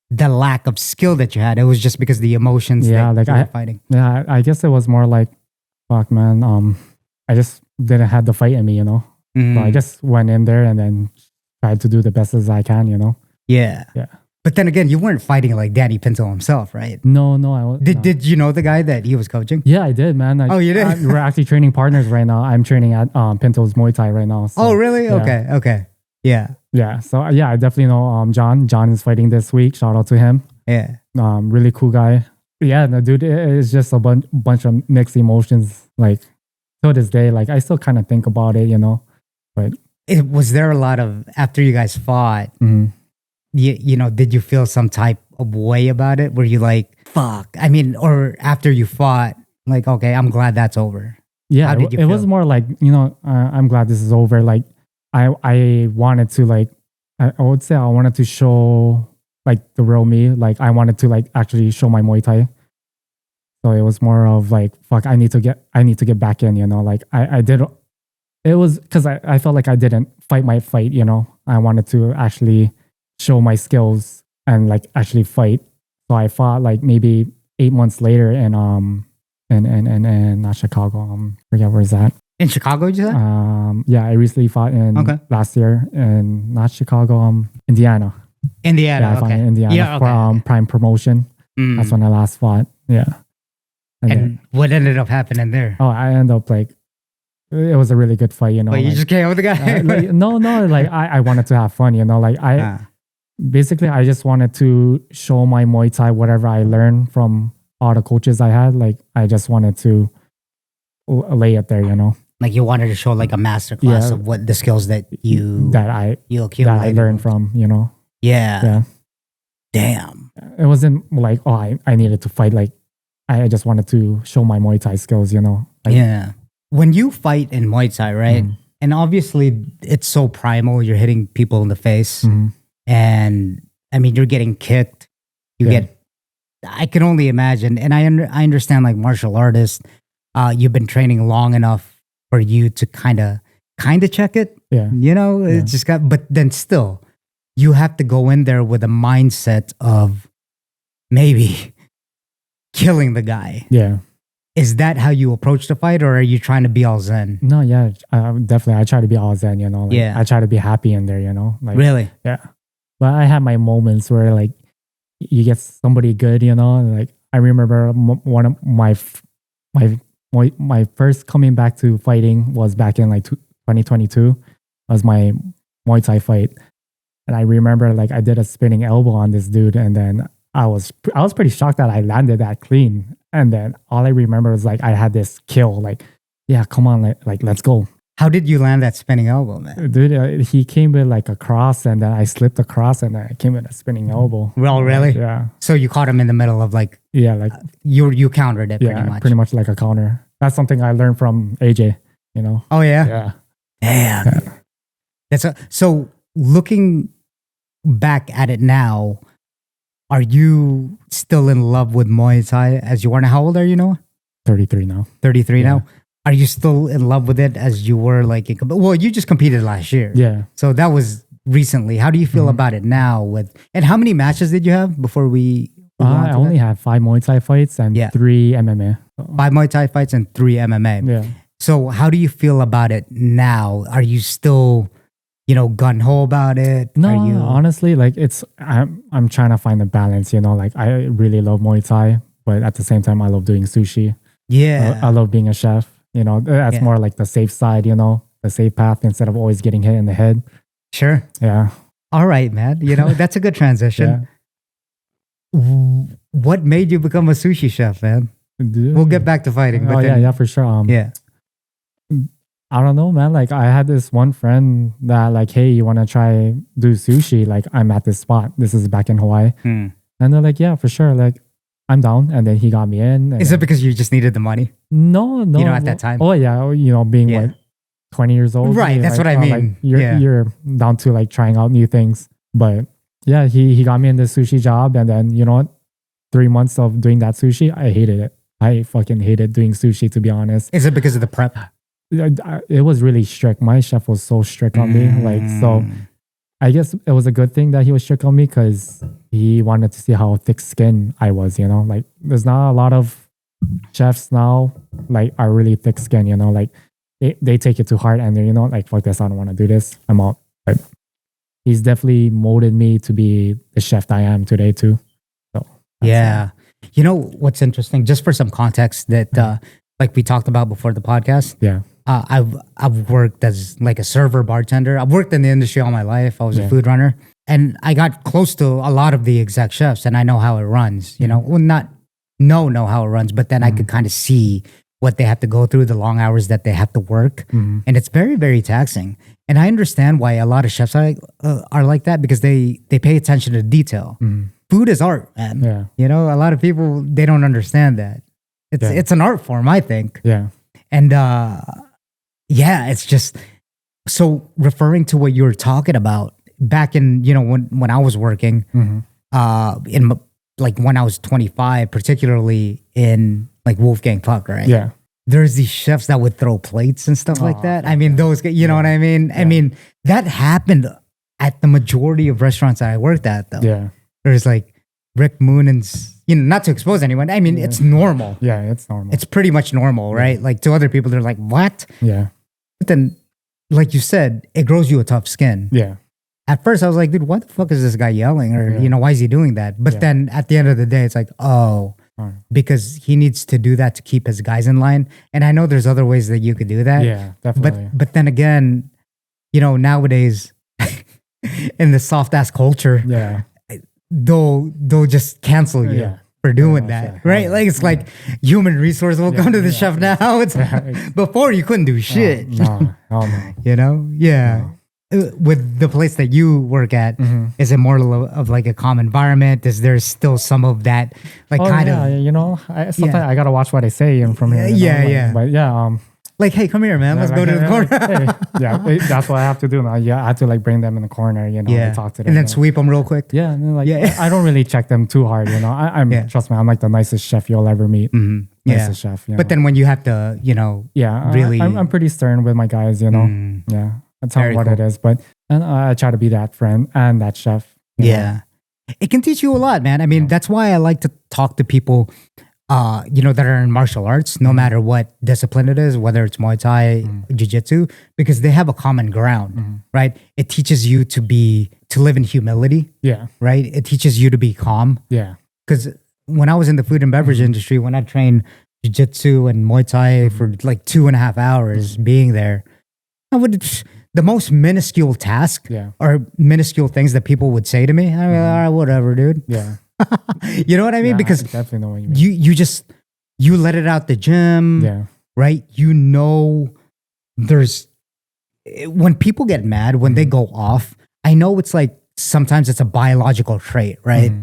the lack of skill that you had. It was just because the emotions that like you were fighting. Yeah, I guess it was more like, fuck, man. I just didn't have the fight in me, you know. So I just went in there and then tried to do the best as I can, you know. Yeah. Yeah. But then again, you weren't fighting like Danny Pinto himself, right? No, I was. Did you know the guy that he was coaching? Yeah, I did, man. You did? We're actually training partners right now. I'm training at Pinto's Muay Thai right now. So, oh, really? Yeah. Okay. Yeah. Yeah. So yeah, I definitely know John. John is fighting this week. Shout out to him. Yeah. Really cool guy. Yeah, no, dude, it's just a bunch of mixed emotions. Like to this day, like I still kind of think about it, you know. But was there a lot of, after you guys fought, you know, did you feel some type of way about it? Were you like, fuck? I mean, or after you fought, like, okay, I'm glad that's over. Yeah, how did you feel? It was more like, you know, I'm glad this is over. Like I wanted to like, I would say I wanted to show like the real me. Like I wanted to like actually show my Muay Thai. So it was more of like, fuck, I need to get back in, you know, like I did. It was because I felt like I didn't fight my fight, you know. I wanted to actually show my skills and like actually fight. So I fought like maybe 8 months later in not Chicago. Forget where's that. In Chicago, you said? Yeah, I recently fought in last year in not Chicago, Indiana. Indiana, Yeah, I fought in Indiana for Prime Promotion. That's when I last fought. Yeah. And what ended up happening there? Oh, I ended up like, it was a really good fight, you know. But you just came with the guy? No, like I wanted to have fun, you know. Like basically I just wanted to show my Muay Thai, whatever I learned from all the coaches I had. Like I just wanted to lay it there, you know. Like you wanted to show like a masterclass of what the skills that you accumulated. That I learned from, you know. Yeah. Damn. It wasn't like, oh, I needed to fight. Like I just wanted to show my Muay Thai skills, you know. Like, yeah. When you fight in Muay Thai, right? And obviously it's so primal. You're hitting people in the face. And I mean, you're getting kicked. You get, I can only imagine. And I understand like martial artists, you've been training long enough for you to kind of check it. Yeah. You know, it's just but then still, you have to go in there with a mindset of maybe killing the guy. Yeah. Is that how you approach the fight, or are you trying to be all zen? No, yeah, definitely. I try to be all zen, you know. Like, I try to be happy in there, you know. Like, really? Yeah. But I have my moments where like you get somebody good, you know. Like I remember one of my first coming back to fighting was back in like 2022. Was my Muay Thai fight, and I remember like I did a spinning elbow on this dude, and then I was pretty shocked that I landed that clean. And then all I remember was like I had this kill, like, yeah, come on, like let's go. How did you land that spinning elbow, man? Dude, he came with like a cross, and then I slipped across, and then I came with a spinning elbow. Well, really? Yeah. So you caught him in the middle of like, like you countered it pretty much like a counter. That's something I learned from AJ, you know. Oh yeah. Yeah. Damn. Yeah. So looking back at it now, are you still in love with Muay Thai as you were? How old are you now? 33 now. 33 now? Are you still in love with it as you were like, well, you just competed last year. Yeah. So that was recently. How do you feel about it now and how many matches did you have before we I only have 5 Muay Thai fights and 3 MMA. 5 Muay Thai fights and 3 MMA. Yeah. So how do you feel about it now? Are you still, gun ho about it? No, honestly, like I'm trying to find a balance, you know, like I really love Muay Thai, but at the same time, I love doing sushi. Yeah. I love being a chef, you know, that's more like the safe side, you know, the safe path instead of always getting hit in the head. Sure. Yeah. All right, man. That's a good transition. What made you become a sushi chef, man? Dude. We'll get back to fighting. But yeah, for sure. I don't know, man. Like I had this one friend that like, hey, you want to try do sushi? Like I'm at this spot. This is back in Hawaii. And they're like, yeah, for sure. Like I'm down. And then he got me in. Is it because you just needed the money? No. At that time? Oh yeah. being like 20 years old. Right. That's what I mean. Like, you're down to like trying out new things. But yeah, he got me in this sushi job. And then, you know what? 3 months of doing that sushi, I hated it. I fucking hated doing sushi, to be honest. Is it because of the prep? It was really strict. My chef was so strict on me. Like, so I guess it was a good thing that he was strict on me because he wanted to see how thick skinned I was, you know? Like, there's not a lot of chefs now, like, are really thick skinned, you know? Like, they take it to heart and they're, like, fuck this, I don't want to do this. I'm out. But he's definitely molded me to be the chef that I am today, too. So, yeah. You know what's interesting? Just for some context that, like we talked about before the podcast. Yeah. I've worked as like a server bartender. I've worked in the industry all my life. I was a food runner, and I got close to a lot of the exec chefs, and I know how it runs. Well, not know how it runs, but then I could kind of see what they have to go through, the long hours that they have to work, and it's very, very taxing. And I understand why a lot of chefs are like that because they pay attention to detail. Food is art, man. Yeah. A lot of people, they don't understand that. It's an art form, I think. Yeah. And it's just so referring to what you were talking about back in, when I was working, in like when I was 25, particularly in like Wolfgang Puck, right? Yeah. There's these chefs that would throw plates and stuff like that. I mean, those, you know what I mean? Yeah. I mean, that happened at the majority of restaurants that I worked at, though. Yeah. There's like, Rick Moonan's, not to expose anyone. I mean, it's normal. Yeah, it's normal. It's pretty much normal, right? Like to other people, they're like, what? Yeah. But then, like you said, it grows you a tough skin. Yeah. At first, I was like, dude, what the fuck is this guy yelling? Or, why is he doing that? But then at the end of the day, it's like, because he needs to do that to keep his guys in line. And I know there's other ways that you could do that. Yeah, definitely. But then again, nowadays in the soft ass culture, they'll just cancel you for doing that, right? Like it's like human resource will come to the chef now. It's before you couldn't do shit. No. Yeah. With the place that you work at, is it more of like a calm environment? Is there still some of that kind of? Sometimes I gotta watch what I say and from here. But like, hey, come here, man. Let's go to the corner. That's what I have to do now. Yeah, I have to bring them in the corner, and talk to them. And then sweep them real quick. Yeah, and I don't really check them too hard, I'm trust me, I'm like the nicest chef you'll ever meet. Nicest chef. But then when you have to, really, I'm pretty stern with my guys, Yeah, I tell them what it is, but I try to be that friend and that chef. Yeah, it can teach you a lot, man. I mean, that's why I like to talk to people. That are in martial arts, no matter what discipline it is, whether it's Muay Thai, Jiu-Jitsu, because they have a common ground, right? It teaches you to live in humility. Yeah. Right? It teaches you to be calm. Yeah. Because when I was in the food and beverage industry, when I trained Jiu-Jitsu and Muay Thai for like 2.5 hours being there, the most minuscule task or minuscule things that people would say to me, I mean, all right, whatever, dude. Yeah. You know what I mean? Because I definitely know what you mean. You let it out the gym, right? When people get mad, when they go off, I know it's like sometimes it's a biological trait, right?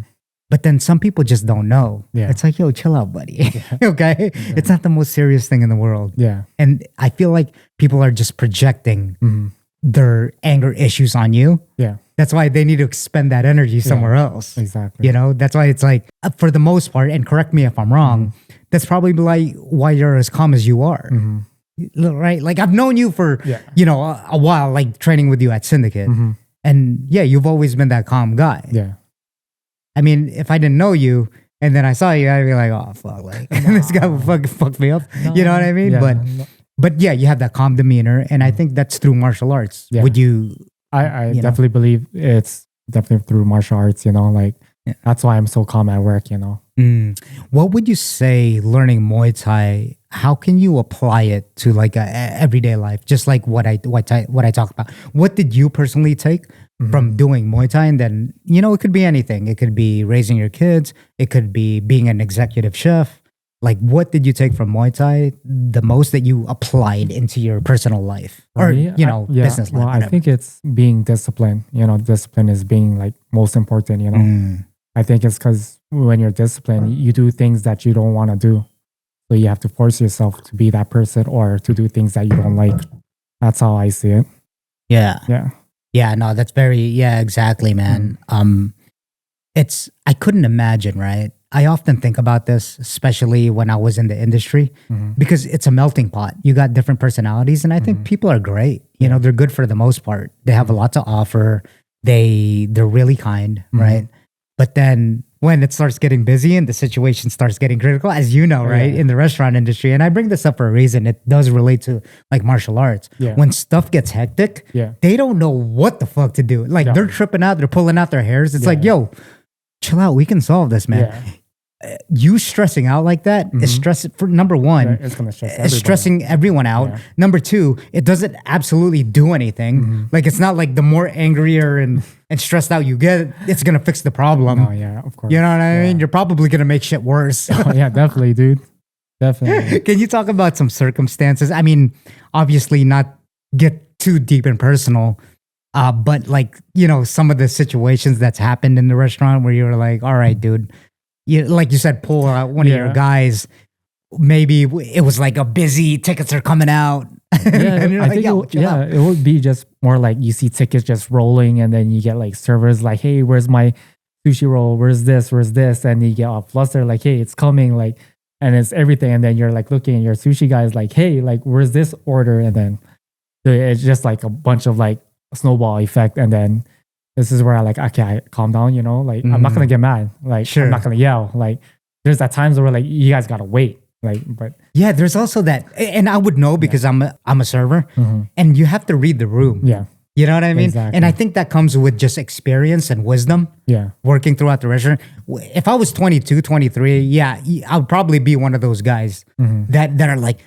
But then some people just don't know. Yeah. It's like, yo, chill out, buddy. Okay? Yeah. It's not the most serious thing in the world. Yeah. And I feel like people are just projecting their anger issues on you. Yeah. That's why they need to expend that energy somewhere else. Exactly. That's why it's like, for the most part, and correct me if I'm wrong, that's probably like why you're as calm as you are. Right? Like I've known you for, a while, like training with you at Syndicate. And you've always been that calm guy. Yeah. I mean, if I didn't know you and then I saw you, I'd be like, oh, fuck, like this guy will fucking fuck me up. No, you know what I mean? Yeah. But you have that calm demeanor. And I think that's through martial arts. Yeah. Would you... I definitely believe it's definitely through martial arts, that's why I'm so calm at work, What would you say learning Muay Thai, how can you apply it to like a everyday life? Just like what I talk about. What did you personally take from doing Muay Thai? And then, it could be anything. It could be raising your kids. It could be being an executive chef. Like, what did you take from Muay Thai the most that you applied into your personal life or, business life? Well, I think it's being disciplined. Discipline is being like most important, I think it's because when you're disciplined, you do things that you don't want to do. So you have to force yourself to be that person or to do things that you don't like. That's how I see it. Yeah. Yeah. Yeah, no, that's exactly, man. I couldn't imagine, right? I often think about this, especially when I was in the industry, because it's a melting pot. You got different personalities, and I think people are great. They're good for the most part. They have a lot to offer. They're really kind, right? But then when it starts getting busy and the situation starts getting critical, as you know, right, in the restaurant industry, and I bring this up for a reason, it does relate to like martial arts. Yeah. When stuff gets hectic, they don't know what the fuck to do. Like they're tripping out, they're pulling out their hairs. It's like, yo, chill out. We can solve this, man. Yeah. You stressing out like that is stressing for number one. It's gonna stress it's stressing everyone out. Yeah. Number two, it doesn't absolutely do anything. Like it's not like the more angrier and stressed out you get, it's gonna fix the problem. Oh yeah, of course. You know what I mean? You're probably gonna make shit worse. Oh yeah, definitely, dude. Definitely. Can you talk about some circumstances? I mean, obviously not get too deep and personal. But like, some of the situations that's happened in the restaurant where you were like, all right, dude, like you said, pull out one of your guys. Maybe it was like a busy, tickets are coming out. Yeah, I think it would be just more like you see tickets just rolling and then you get like servers like, hey, where's my sushi roll? Where's this? And you get all flustered like, hey, it's coming. Like, and it's everything. And then you're like looking at your sushi guys like, hey, like, where's this order? And then it's just like a bunch of like snowball effect. And then this is where I calm down, like I'm not gonna get mad. Like Sure. I'm not gonna yell. Like there's that times where like you guys gotta wait. Like, but Yeah, there's also that, and I would know because I'm a server, and you have to read the room. yeah, You know what I mean? Exactly. And I think that comes with just experience and wisdom yeah, working throughout the restaurant. If I was 22, 23, yeah, I would probably be one of those guys that are like,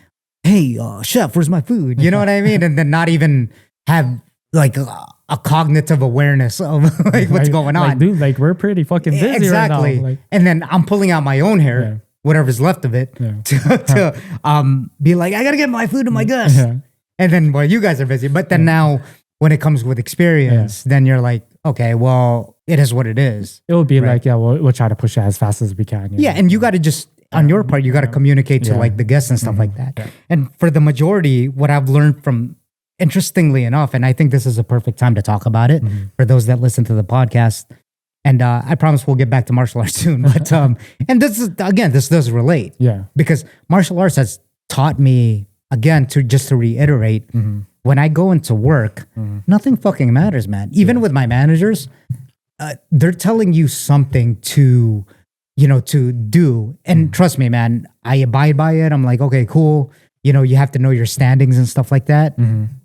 hey, chef, where's my food? You know what I mean? And then not even have like a cognitive awareness of like what's going on. Like, dude, like we're pretty fucking busy Exactly. right now. Like, And then I'm pulling out my own hair, Yeah. whatever's left of it, Yeah. to be like, I gotta get my food to my guests. yeah, And then, well, you guys are busy. But then now, when it comes with experience, then you're like, okay, well, it is what it is. it would be Right. like, yeah, we'll try to push it as fast as we can. Yeah, and you got to just on your part, you got to communicate to Yeah. like the guests and stuff like that. Yeah. And for the majority, what I've learned from, interestingly enough, and I think this is a perfect time to talk about it for those that listen to the podcast. And I promise we'll get back to martial arts soon. But and this is again, this does relate yeah, because martial arts has taught me again to reiterate. When I go into work, nothing fucking matters, man. Even with my managers, they're telling you something to do. And trust me, man, I abide by it. I'm like, okay, cool. You have to know your standings and stuff like that.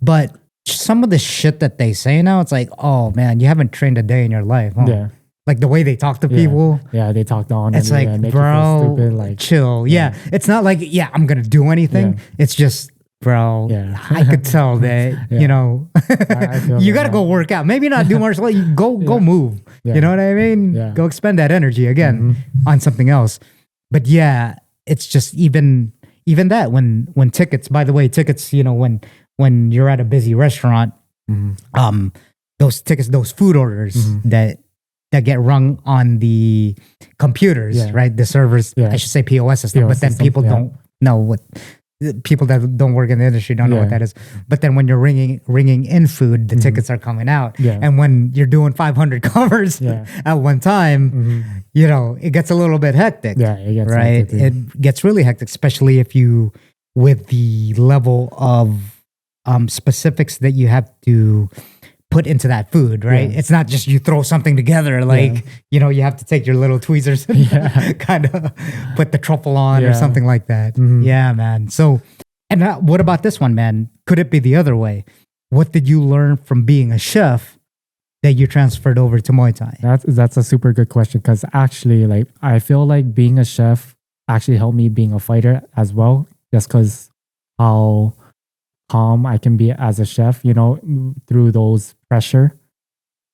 But some of the shit that they say now, it's like, oh man, you haven't trained a day in your life. Huh? yeah. Like the way they talk to people. Yeah, they talked on. It's and, like, yeah, make you feel bro, stupid, like, chill. Yeah. It's not like, yeah, I'm going to do anything. Yeah. It's just, bro, Yeah. I could tell that, I feel you that, got to go work out. Maybe not do martial arts. You go move. Yeah. You know what I mean? Yeah. Go expend that energy again on something else. But yeah, it's just even that when tickets, by the way, tickets, when you're at a busy restaurant, those tickets, those food orders that get rung on the computers, Yeah. right? The servers, Yeah. I should say POS system, POS but then system, people yeah. don't know what. People that don't work in the industry don't know what Yeah. that is. But then when you're ringing in food, the tickets are coming out. Yeah. And when you're doing 500 covers Yeah. at one time, it gets a little bit hectic. Yeah, it gets right. hectic, dude. It gets really hectic, especially if you, with the level of specifics that you have to put into that food, right? Yeah. It's not just you throw something together, like, you have to take your little tweezers and kind of put the truffle on or Yeah. something like that. Yeah, man. So, and what about this one, man? Could it be the other way? What did you learn from being a chef that you transferred over to Muay Thai? That's a super good question because actually, like, I feel like being a chef actually helped me being a fighter as well, just because how calm I can be as a chef, through those pressure.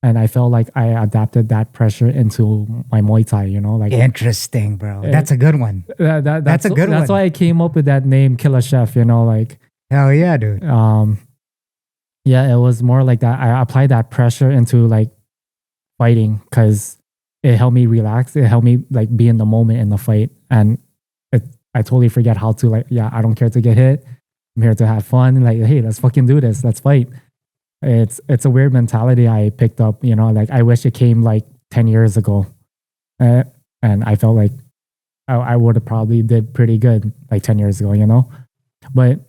And I felt like I adapted that pressure into my Muay Thai, like Interesting, bro. That's a good one. that's a good That's one. why I came up with that name, Killer Chef, like, Hell yeah, dude. yeah, it was more like that. I applied that pressure into like fighting because it helped me relax. It helped me like be in the moment in the fight. And I totally forget how to I don't care to get hit. I'm here to have fun. Like, hey, let's fucking do this. Let's fight. It's a weird mentality I picked up, like I wish it came like 10 years ago. And I felt like I would have probably did pretty good like 10 years ago, But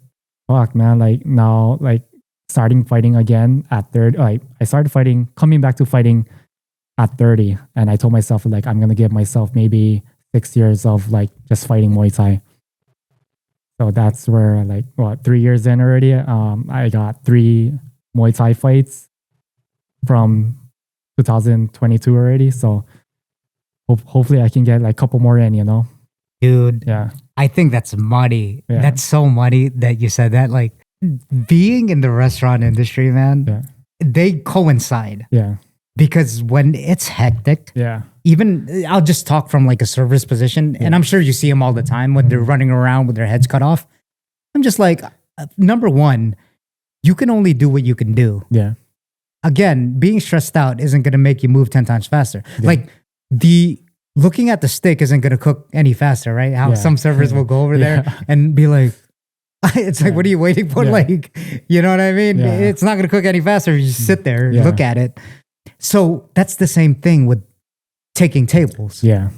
fuck, man, like now, like starting fighting again at 30, like I started coming back to fighting at 30. And I told myself like, I'm going to give myself maybe 6 years of like just fighting Muay Thai. So that's where 3 years in already, I got 3 Muay Thai fights from 2022 already. So hopefully I can get like a couple more in, Dude, Yeah. I think that's muddy. Yeah. That's so muddy that you said that. Like being in the restaurant industry, man, Yeah. they coincide Yeah. because when it's hectic, Yeah. even I'll just talk from like a service position, and I'm sure you see them all the time when they're running around with their heads cut off. I'm just like, number one, you can only do what you can do. Yeah. Again, being stressed out isn't going to make you move 10 times faster. Yeah. Like looking at the steak isn't going to cook any faster, right? How Yeah. some servers will go over Yeah. there and be like, it's like, Yeah. what are you waiting for? Yeah. Like, you know what I mean? Yeah. It's not going to cook any faster. You just sit there, Yeah. look at it. So that's the same thing with taking tables. Yeah.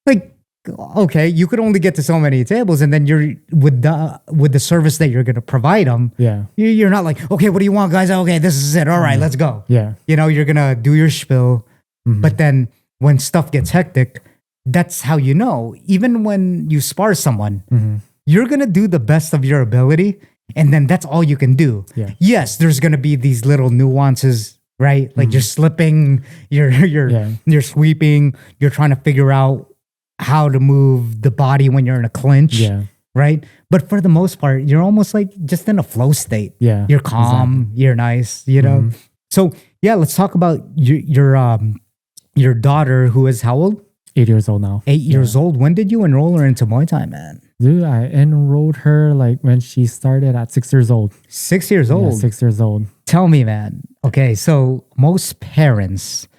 Like okay, you could only get to so many tables, and then you're with the service that you're gonna provide them. Yeah. You're not like, okay, what do you want, guys? Okay, this is it. All right, let's go. Yeah. You know, you're gonna do your spiel, but then when stuff gets hectic, that's how you know. Even when you spar someone, you're gonna do the best of your ability, and then that's all you can do. Yeah. Yes, there's gonna be these little nuances, right? Like you're slipping, you're sweeping, you're trying to figure out how to move the body when you're in a clinch. Yeah. Right. But for the most part, you're almost like just in a flow state. Yeah. You're calm, you're nice, you know? So yeah, let's talk about your daughter who is how old? 8 years old now. 8 years old. When did you enroll her into Muay Thai, man? Dude, I enrolled her like when she started at 6 years old. 6 years old. Yeah, 6 years old. Tell me, man. Okay, so most parents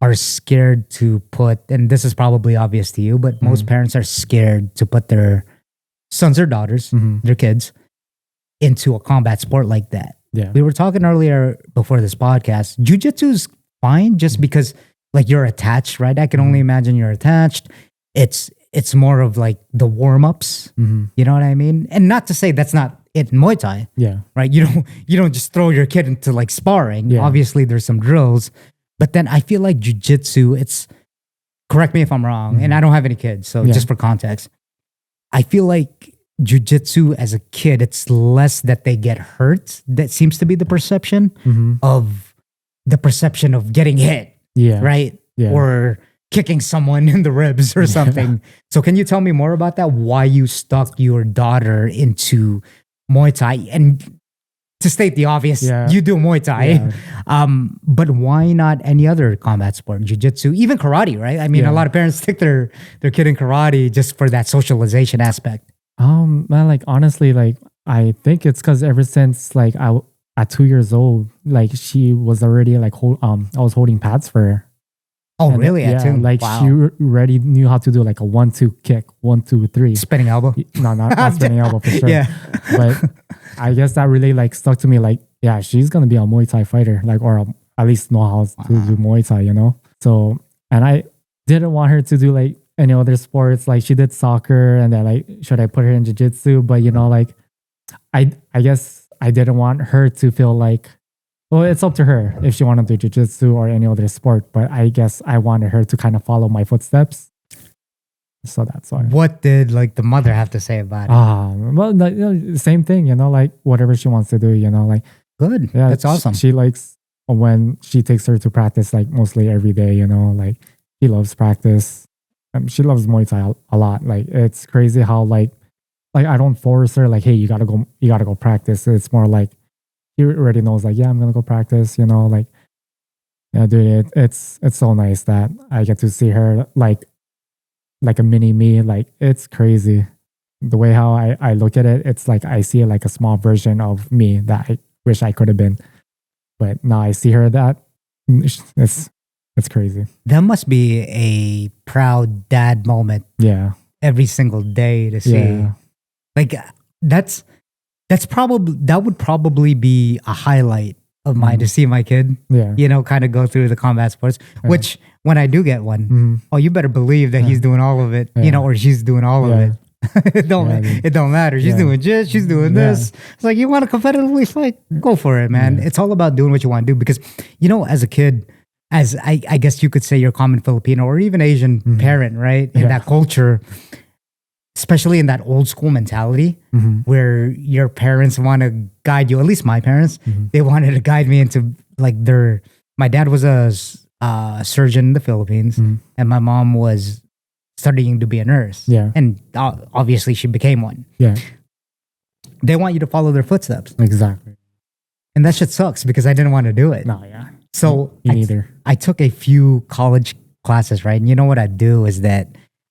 are scared to put, and this is probably obvious to you, but most parents are scared to put their sons or daughters, their kids, into a combat sport like that. Yeah. We were talking earlier before this podcast. Jiu-jitsu's fine just because like you're attached, right? I can only imagine you're attached. It's more of like the warm-ups. You know what I mean? And not to say that's not it in Muay Thai. Yeah. Right? You don't just throw your kid into like sparring. Yeah. Obviously there's some drills. But then I feel like jiu-jitsu, it's, correct me if I'm wrong, and I don't have any kids, so just for context, I feel like jiu-jitsu as a kid, it's less that they get hurt. That seems to be the perception of getting hit, Yeah. right? Yeah. Or kicking someone in the ribs or something. So can you tell me more about that? Why you stuck your daughter into Muay Thai? And to state the obvious, you do Muay Thai, but why not any other combat sport, jiu-jitsu, even karate, right? I mean, a lot of parents stick their kid in karate just for that socialization aspect. Man, like honestly, like I think it's because ever since like at 2 years old, like she was already like I was holding pads for her. Oh, And really? At two? like Wow. she already knew how to do like a 1-2 kick, 1-2-3. Spinning elbow? No, not spinning elbow for sure. Yeah. But I guess that really like stuck to me. Like, yeah, she's gonna be a Muay Thai fighter, like, or at least know how to do Muay Thai, you know. So, and I didn't want her to do like any other sports. Like she did soccer, and then like, should I put her in jiu-jitsu? But you know, like, I guess I didn't want her to feel like, well, it's up to her if she wanted to do jiu-jitsu or any other sport. But I guess I wanted her to kind of follow my footsteps. So that's why. What did like the mother have to say about it? Well, you know, same thing, you know, like whatever she wants to do, you know, like, Good. yeah, That's awesome. She likes when she takes her to practice, like mostly every day, you know, like she loves practice. She loves Muay Thai a lot. Like it's crazy how like I don't force her like, hey, you gotta go practice. It's more like she already knows like, yeah, I'm gonna go practice, you know, like, yeah, dude, it's so nice that I get to see her like a mini me. Like it's crazy the way how I look at it. It's like I see it like a small version of me that I wish I could have been, but now I see her that it's crazy. That must be a proud dad moment Yeah. every single day to see. Yeah. Like that would probably be a highlight of mine to see my kid, Yeah. you know, kind of go through the combat sports, which when I do get one, oh, you better believe that he's doing all of it, you know, or she's doing all of it. It don't matter. She's doing jiu, she's doing this. It's like, you want to competitively fight? Go for it, man. It's all about doing what you want to do because, you know, as a kid, as I guess you could say you're common Filipino or even Asian parent, right? In that culture, especially in that old school mentality where your parents want to guide you, at least my parents, they wanted to guide me into like my dad was a surgeon in the Philippines and my mom was studying to be a nurse. Yeah. And obviously she became one. Yeah. They want you to follow their footsteps. Exactly. And that shit sucks because I didn't want to do it. No, yeah. So Me neither. I took a few college classes, right? And you know what I'd do is that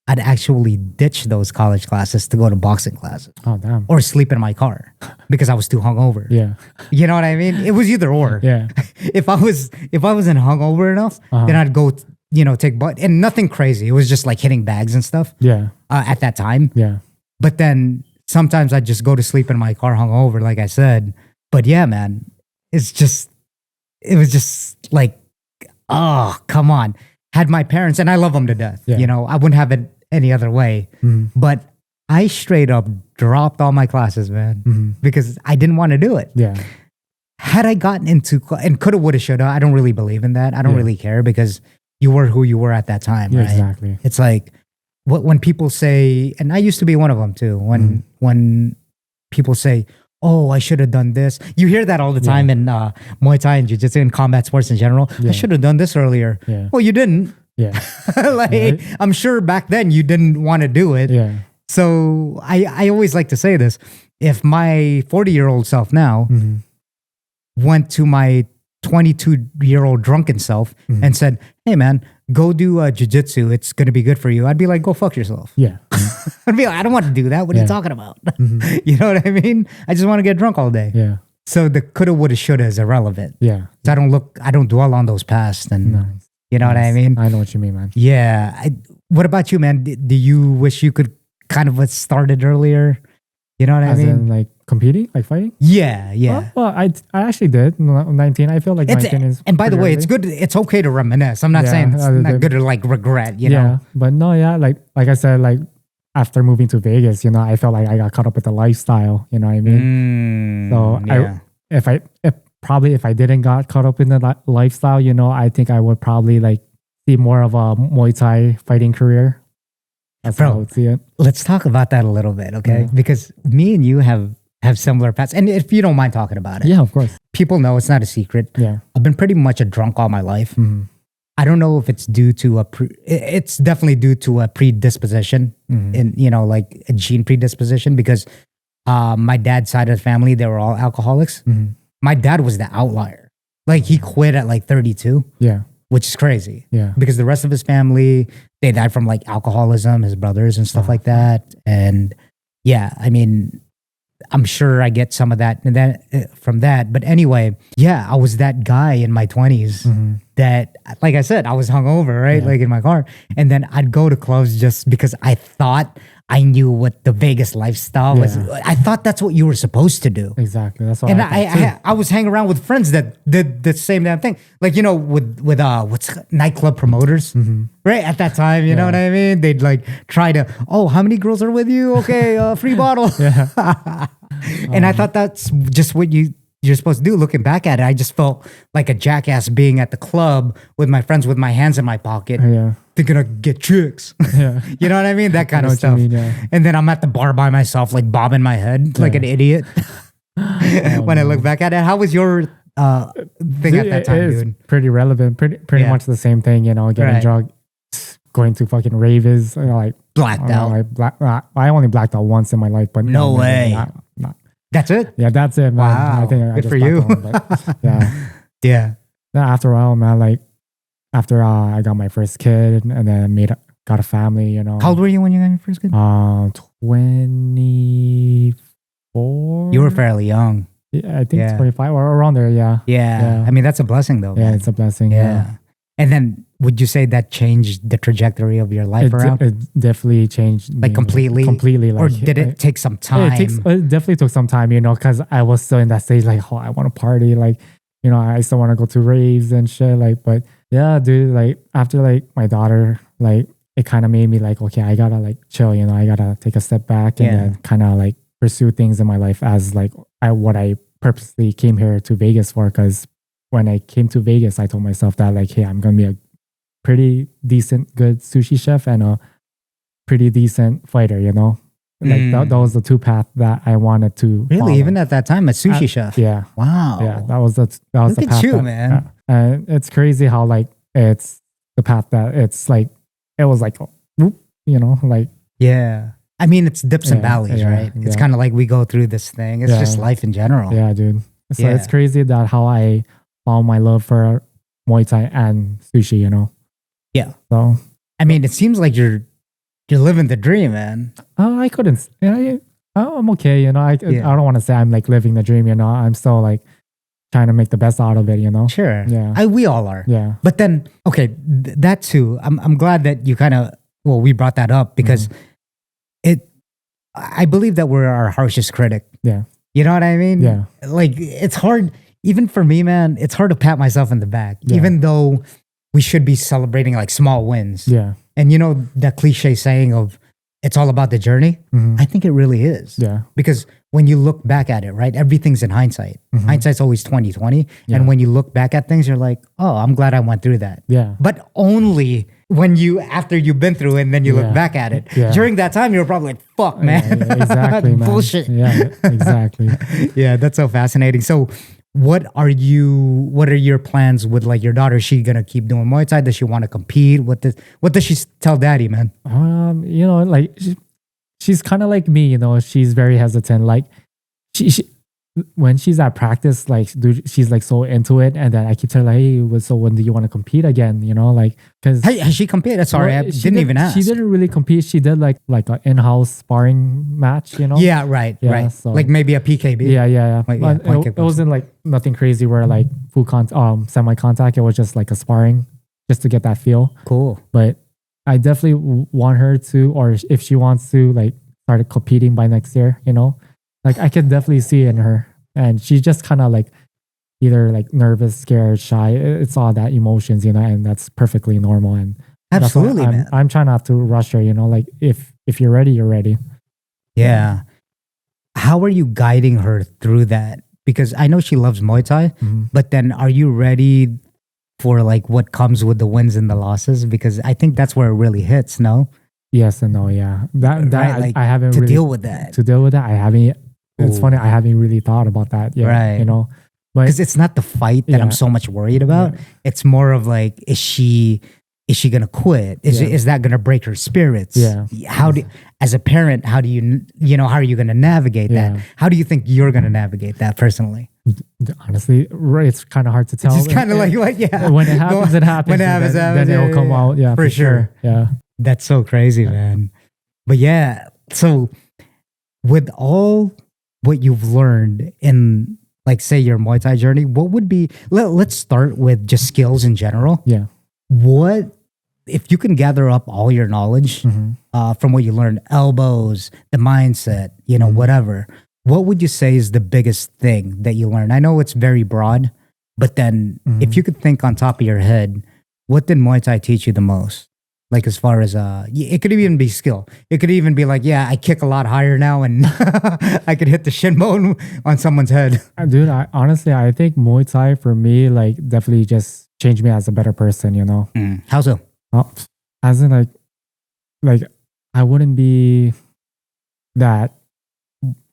I'd actually ditch those college classes to go to boxing classes Oh, damn. or sleep in my car because I was too hungover. Yeah. You know what I mean? It was either or. Yeah. If I wasn't hungover enough, then I'd go, take butt and nothing crazy. It was just like hitting bags and stuff Yeah. at that time. Yeah. But then sometimes I'd just go to sleep in my car hungover, like I said. But yeah, man, it was just like, oh, come on. Had my parents, and I love them to death. Yeah. You know, I wouldn't have it any other way. But I straight up dropped all my classes, man, because I didn't want to do it. Yeah. Had I gotten into, and coulda, woulda, shoulda, I don't really believe in that. I don't really care because you were who you were at that time, Yeah, right? exactly. It's like when people say, and I used to be one of them too, when people say, oh, I should have done this. You hear that all the time in Muay Thai and Jiu-Jitsu and combat sports in general. I should have done this earlier. Yeah. Well, you didn't. Yeah. Like, I'm sure back then you didn't want to do it. Yeah. So I always like to say this. If my 40-year-old self now went to my 22-year-old drunken self and said, hey, man, go do jiu-jitsu. It's going to be good for you. I'd be like, go fuck yourself. Yeah. I'd be like, I don't want to do that. What are you talking about? You know what I mean? I just want to get drunk all day. Yeah. So the coulda, woulda, shoulda is irrelevant. Yeah. So I don't dwell on those past. And Nice. you know what I mean? I know what you mean, man. Yeah. What about you, man? Do you wish you could kind of started earlier? You know what I mean? In like competing, like fighting? Yeah, yeah. Well, I actually did. 19. I feel like 19 is. And by the pretty way, early. it's good. It's okay to reminisce. I'm not saying it's not good to like regret, you know? But no, yeah, like I said, like after moving to Vegas, you know, I felt like I got caught up with the lifestyle. You know what I mean? So if I didn't got caught up in the lifestyle, you know, I think I would probably like see more of a Muay Thai fighting career. That's how I would see it. Let's talk about that a little bit, okay? Yeah. Because me and you have similar paths. And if you don't mind talking about it. Yeah, of course. People know it's not a secret. Yeah. I've been pretty much a drunk all my life. I don't know if it's due to it's definitely due to a predisposition in, you know, like a gene predisposition because my dad's side of the family, they were all alcoholics. My dad was the outlier. Like he quit at like 32. Yeah. Which is crazy. Yeah. Because the rest of his family, they died from like alcoholism, his brothers and stuff like that. And yeah, I mean, I'm sure I get some of that and then from that. But anyway, yeah, I was that guy in my 20s that, like I said, I was hungover, right? Like in my car. And then I'd go to clubs just because I thought I knew what the Vegas lifestyle was. I thought that's what you were supposed to do. Exactly. That's what And I was hanging around with friends that did the same damn thing. Like, you know, with what's nightclub promoters, right? At that time, you know what I mean? They'd like try to, oh, how many girls are with you? Okay, free bottle. And I thought that's just what you're supposed to do. Looking back at it, I just felt like a jackass being at the club with my friends with my hands in my pocket. Thinking I get chicks. You know what I mean? That kind of stuff. And then I'm at the bar by myself, like bobbing my head like an idiot. When I look back at it, how was your thing at that time, dude? Pretty relevant. Pretty much the same thing, you know, getting drunk, going to fucking raves, you know, like blacked out. I only blacked out once in my life, but no way. That's it? Yeah, that's it, man. Wow. I think good for you. Yeah. Then after a while, man, like after I got my first kid and then got a family, you know. How old were you when you got your first kid? 24. You were fairly young. Yeah, I think 25 or around there. Yeah. I mean, that's a blessing though. Yeah, man. it's a blessing. Yeah. And then would you say that changed the trajectory of your life around? It definitely changed. Like completely? Completely. Like, or did it take some time? It definitely took some time, you know, because I was still in that stage like, oh, I want to party. Like, you know, I still want to go to raves and shit. Like, but yeah, dude, like after like my daughter, like it kind of made me like, okay, I gotta like chill, you know, I gotta take a step back and then kind of like pursue things in my life as like what I purposely came here to Vegas for. Because when I came to Vegas, I told myself that like, hey, I'm gonna be a pretty decent, good sushi chef and a pretty decent fighter, you know? Like that was the two paths that I wanted to really follow. Even at that time, a sushi chef. Yeah. Wow. Yeah, that was the path. Look at you, man. And it's crazy how like it's the path that it's like it was like, whoop, you know, like I mean, it's dips and valleys, right? It's kind of like we go through this thing. It's just life in general. Yeah, dude. So it's crazy that how I found my love for Muay Thai and sushi, you know. Yeah. So I mean, it seems like you're living the dream, man. I couldn't. Yeah, I'm okay. You know, I don't want to say I'm like living the dream. You know, I'm still like trying to make the best out of it. You know. Sure. Yeah. We all are. Yeah. But then, okay, that too. I'm glad that you kind of we brought that up because I believe that we're our harshest critic. Yeah. You know what I mean? Yeah. Like it's hard, even for me, man. It's hard to pat myself in the back, even though we should be celebrating like small wins. Yeah. And you know, that cliche saying of it's all about the journey. I think it really is. Yeah. Because when you look back at it, right, everything's in hindsight. Hindsight's always 20/20. Yeah. And when you look back at things, you're like, oh, I'm glad I went through that. Yeah. But only when after you've been through it and then you look back at it. Yeah. During that time, you're probably like, fuck, man. Yeah, exactly, man. Bullshit. Yeah, exactly. Yeah, that's so fascinating. So what are your plans with like your daughter? Is she gonna keep doing Muay Thai? Does she want to compete? What does she tell daddy, man? You know, like she's kind of like me, you know, she's very hesitant. Like she when she's at practice, like she's like so into it, and then I keep telling her, hey, so when do you want to compete again? You know, like because Has she competed? Sorry, I didn't even ask. She didn't really compete. She did like an in-house sparring match, you know. Yeah, right. So, like maybe a PKB. Yeah. Like, But it wasn't like nothing crazy where like full semi-contact. It was just like a sparring, just to get that feel. Cool. But I definitely want her to, or if she wants to, like start competing by next year. You know. Like I could definitely see it in her, and she's just kind of like either like nervous, scared, shy. It's all that emotions, you know, and that's perfectly normal. And absolutely, man. I'm trying not to rush her, you know. Like if you're ready, you're ready. Yeah. How are you guiding her through that? Because I know she loves Muay Thai, but then are you ready for like what comes with the wins and the losses? Because I think that's where it really hits. No. Yes and no. Yeah. That right, like, I haven't to really, deal with that. To deal with that, I haven't. It's funny. I haven't really thought about that yet. Right. You know, because it's not the fight that I'm so much worried about. It's more of like, is she gonna quit? Is that gonna break her spirits? Yeah. As a parent, how do how are you gonna navigate that? How do you think you're gonna navigate that personally? Honestly, it's kind of hard to tell. It's kind of like what? Yeah. When it happens, it happens. When it happens, then it'll come out. Yeah, for sure. Yeah. That's so crazy, man. But yeah, so with all what you've learned in, like, say, your Muay Thai journey, what would be, let's start with just skills in general. Yeah. What, if you can gather up all your knowledge from what you learned, elbows, the mindset, whatever, what would you say is the biggest thing that you learned? I know it's very broad, but then if you could think on top of your head, what did Muay Thai teach you the most? Like, as far as, it could even be skill. It could even be like, yeah, I kick a lot higher now and I could hit the shin bone on someone's head. Dude, honestly, I think Muay Thai for me, like, definitely just changed me as a better person, you know? How so? As in, like, I wouldn't be that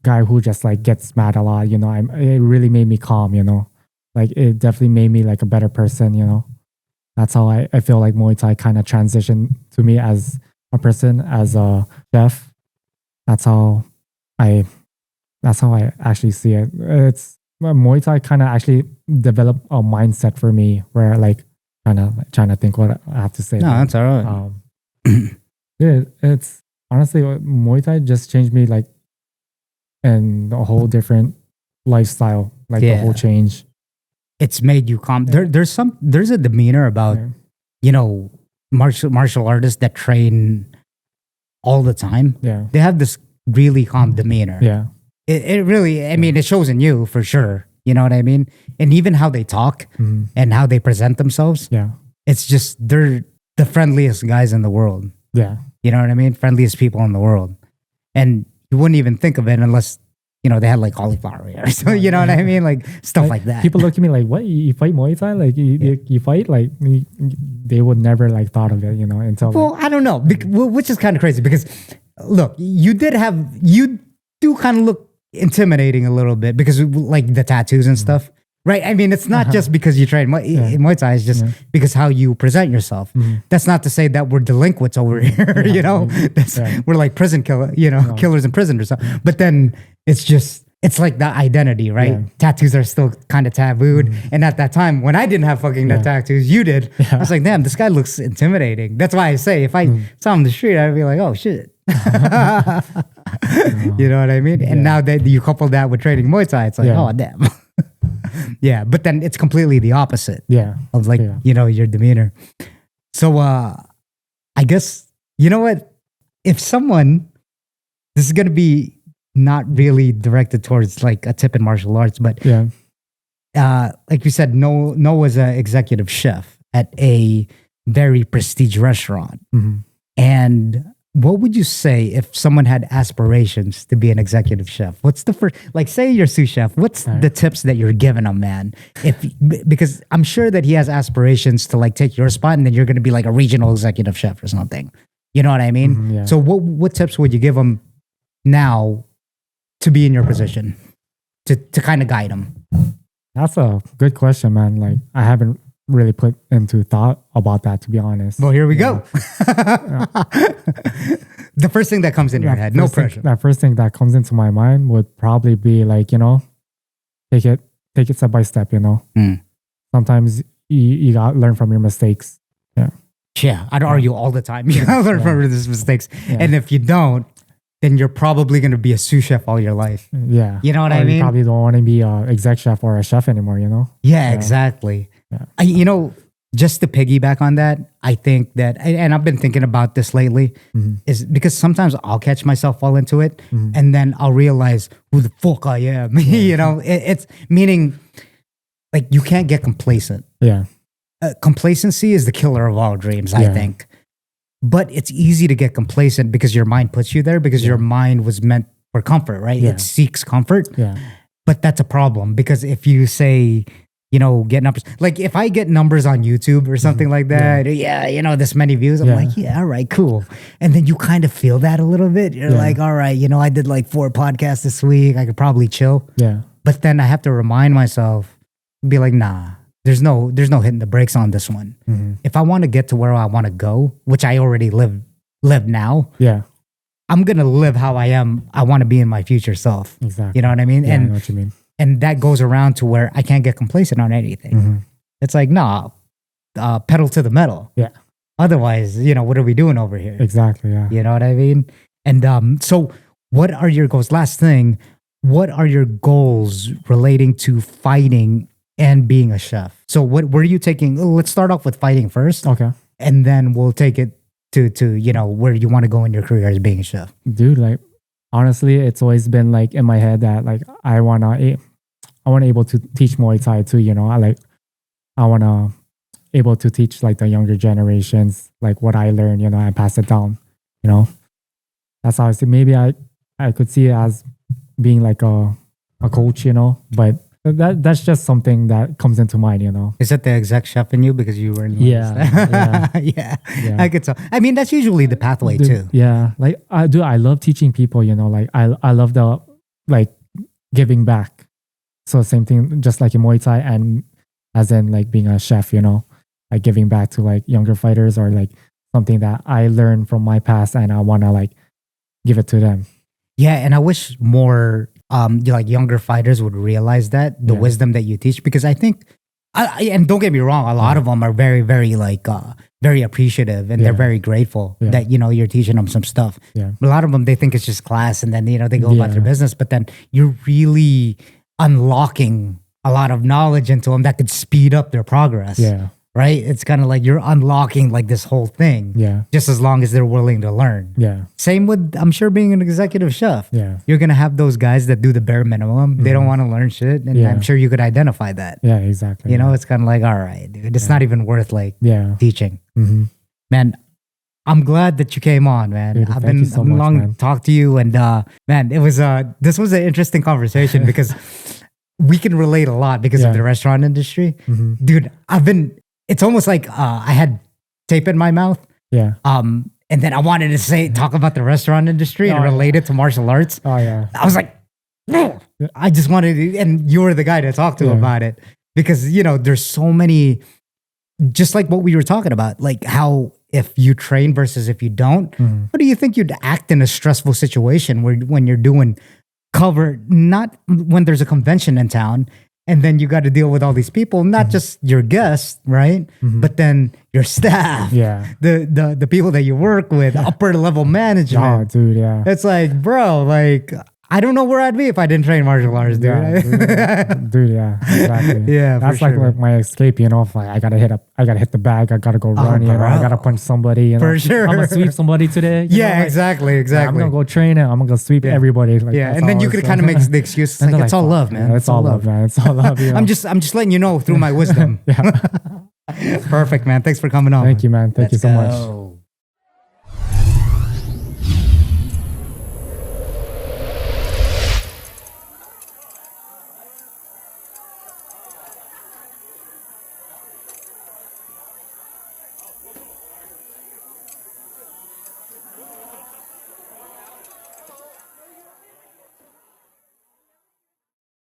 guy who just, like, gets mad a lot, you know? It really made me calm, you know? Like, it definitely made me, like, a better person, you know? That's how I feel like Muay Thai kind of transitioned to me as a person, as a chef. That's how I actually see it. It's Muay Thai kind of actually developed a mindset for me where, like, trying to think what I have to say. No, that's all right. Yeah, it's honestly Muay Thai just changed me, like, in a whole different lifestyle, like the whole change. It's made you calm. There's a demeanor about, martial artists that train all the time. Yeah. They have this really calm demeanor. Yeah. It really, I mean, it shows in you for sure. You know what I mean? And even how they talk and how they present themselves. Yeah. It's just, they're the friendliest guys in the world. Yeah. You know what I mean? Friendliest people in the world. And you wouldn't even think of it unless, they had like cauliflower here. So, you know what I mean? Like stuff like that. People look at me like, what? You fight Muay Thai? Like, you fight? Like, they would never like thought of it, until. Well, I don't know. Which is kind of crazy because, look, you do kind of look intimidating a little bit because like the tattoos and stuff. Right? I mean, it's not just because you train Muay Thai, it's just because how you present yourself. That's not to say that we're delinquents over here, We're like prison killers in prison or something. But then it's like the identity, right? Yeah. Tattoos are still kind of tabooed. And at that time, when I didn't have fucking the tattoos, you did. I was like, damn, this guy looks intimidating. That's why I say, if I saw him in the street, I'd be like, oh, shit. You know what I mean? And now that you couple that with training Muay Thai, it's like, oh, damn. Yeah, but then it's completely the opposite. Yeah. Of like, your demeanor. So I guess, you know what? If someone, this is going to be not really directed towards like a tip in martial arts, but like you said, Noah was an executive chef at a very prestigious restaurant. And what would you say if someone had aspirations to be an executive chef? What's the first, like, say you're a sous chef, what's the tips that you're giving him, man? Because I'm sure that he has aspirations to like take your spot and then you're going to be like a regional executive chef or something. You know what I mean? Mm-hmm, yeah. So what tips would you give him now to be in your position, to kind of guide him? That's a good question, man. Like, I haven't really put into thought about that, to be honest. Well, here we go. The first thing that comes in your head, no pressure. That first thing that comes into my mind would probably be like, take it step by step, Sometimes you got to learn from your mistakes. Yeah, I'd argue all the time. You gotta learn from these mistakes. Yeah. And if you don't, then you're probably going to be a sous chef all your life. Yeah. You know what I mean? You probably don't want to be an exec chef or a chef anymore, Yeah, exactly. Yeah. Just to piggyback on that, I think that, and I've been thinking about this lately, is because sometimes I'll catch myself fall into it and then I'll realize who the fuck I am. It's meaning like you can't get complacent. Yeah. Complacency is the killer of all dreams, I think. But it's easy to get complacent because your mind puts you there because your mind was meant for comfort, right? Yeah. It seeks comfort. Yeah. But that's a problem because if you say, get numbers, like if I get numbers on YouTube or something like that, this many views, I'm like, all right, cool. And then you kind of feel that a little bit. You're like, all right, I did like 4 podcasts this week. I could probably chill. Yeah. But then I have to remind myself, be like, nah. There's no hitting the brakes on this one. If I want to get to where I want to go, which I already live now, I'm gonna live how I am. I want to be in my future self. Exactly. You know what I mean? Yeah, I know what you mean. And that goes around to where I can't get complacent on anything. It's like, nah, pedal to the metal. Yeah. Otherwise, what are we doing over here? Exactly. Yeah. You know what I mean? And so what are your goals? Last thing, what are your goals relating to fighting and being a chef? So what were you taking? Let's start off with fighting first. Okay. And then we'll take it to where you want to go in your career as being a chef. Dude, like honestly, it's always been like in my head that like I wanna able to teach Muay Thai too, I wanna able to teach like the younger generations like what I learned, and pass it down, That's how I see. Maybe I could see it as being like a coach, but that's just something that comes into mind, Is that the exec chef in you because you were in the yeah. I could tell. I mean, that's usually the pathway too. Yeah, like I love teaching people, like I love the like giving back. So same thing, just like in Muay Thai and as in like being a chef, like giving back to like younger fighters or like something that I learned from my past and I want to like give it to them. Yeah, and I wish more younger fighters would realize that the wisdom that you teach, because I think, and don't get me wrong, a lot of them are very, very very appreciative and they're very grateful that you're teaching them some stuff. Yeah. A lot of them, they think it's just class and then they go about their business, but then you're really unlocking a lot of knowledge into them that could speed up their progress. Yeah. Right? It's kind of like you're unlocking like this whole thing. Yeah. Just as long as they're willing to learn. Yeah. Same with, I'm sure, being an executive chef. Yeah. You're going to have those guys that do the bare minimum. They don't want to learn shit. And I'm sure you could identify that. Yeah, exactly. It's kind of like, all right, dude, it's not even worth like teaching. Man, I'm glad that you came on, man. Dude, I've been so much, long man. to talk to you. And man, it was this was an interesting conversation because we can relate a lot because of the restaurant industry. Dude, it's almost like I had tape in my mouth. Yeah. And then I wanted to talk about the restaurant industry and relate it to martial arts. Oh yeah. I was like, no, I just wanted to, and you were the guy to talk to about it because, there's so many, just like what we were talking about, like how if you train versus if you don't, how do you think you'd act in a stressful situation when you're doing cover, not when there's a convention in town, and then you got to deal with all these people, not just your guests, right? But then your staff, the people that you work with, upper level management. Oh, dude, yeah. It's like, bro, like I don't know where I'd be if I didn't train martial arts, dude. Yeah, dude, yeah, exactly. Yeah, that's for like, sure. like my escape. If like I gotta hit the bag, I gotta go run. bro. I gotta punch somebody. For sure. I'm gonna sweep somebody today. Exactly. I'm gonna go train it. I'm gonna go sweep everybody. Like, and then you could kind of make the excuse. It's like, it's all love, man. Yeah, it's all love, man. It's all love. I'm just letting you know through my wisdom. Perfect, man. Thanks for coming on. Thank you, man. Thank you so much. Go.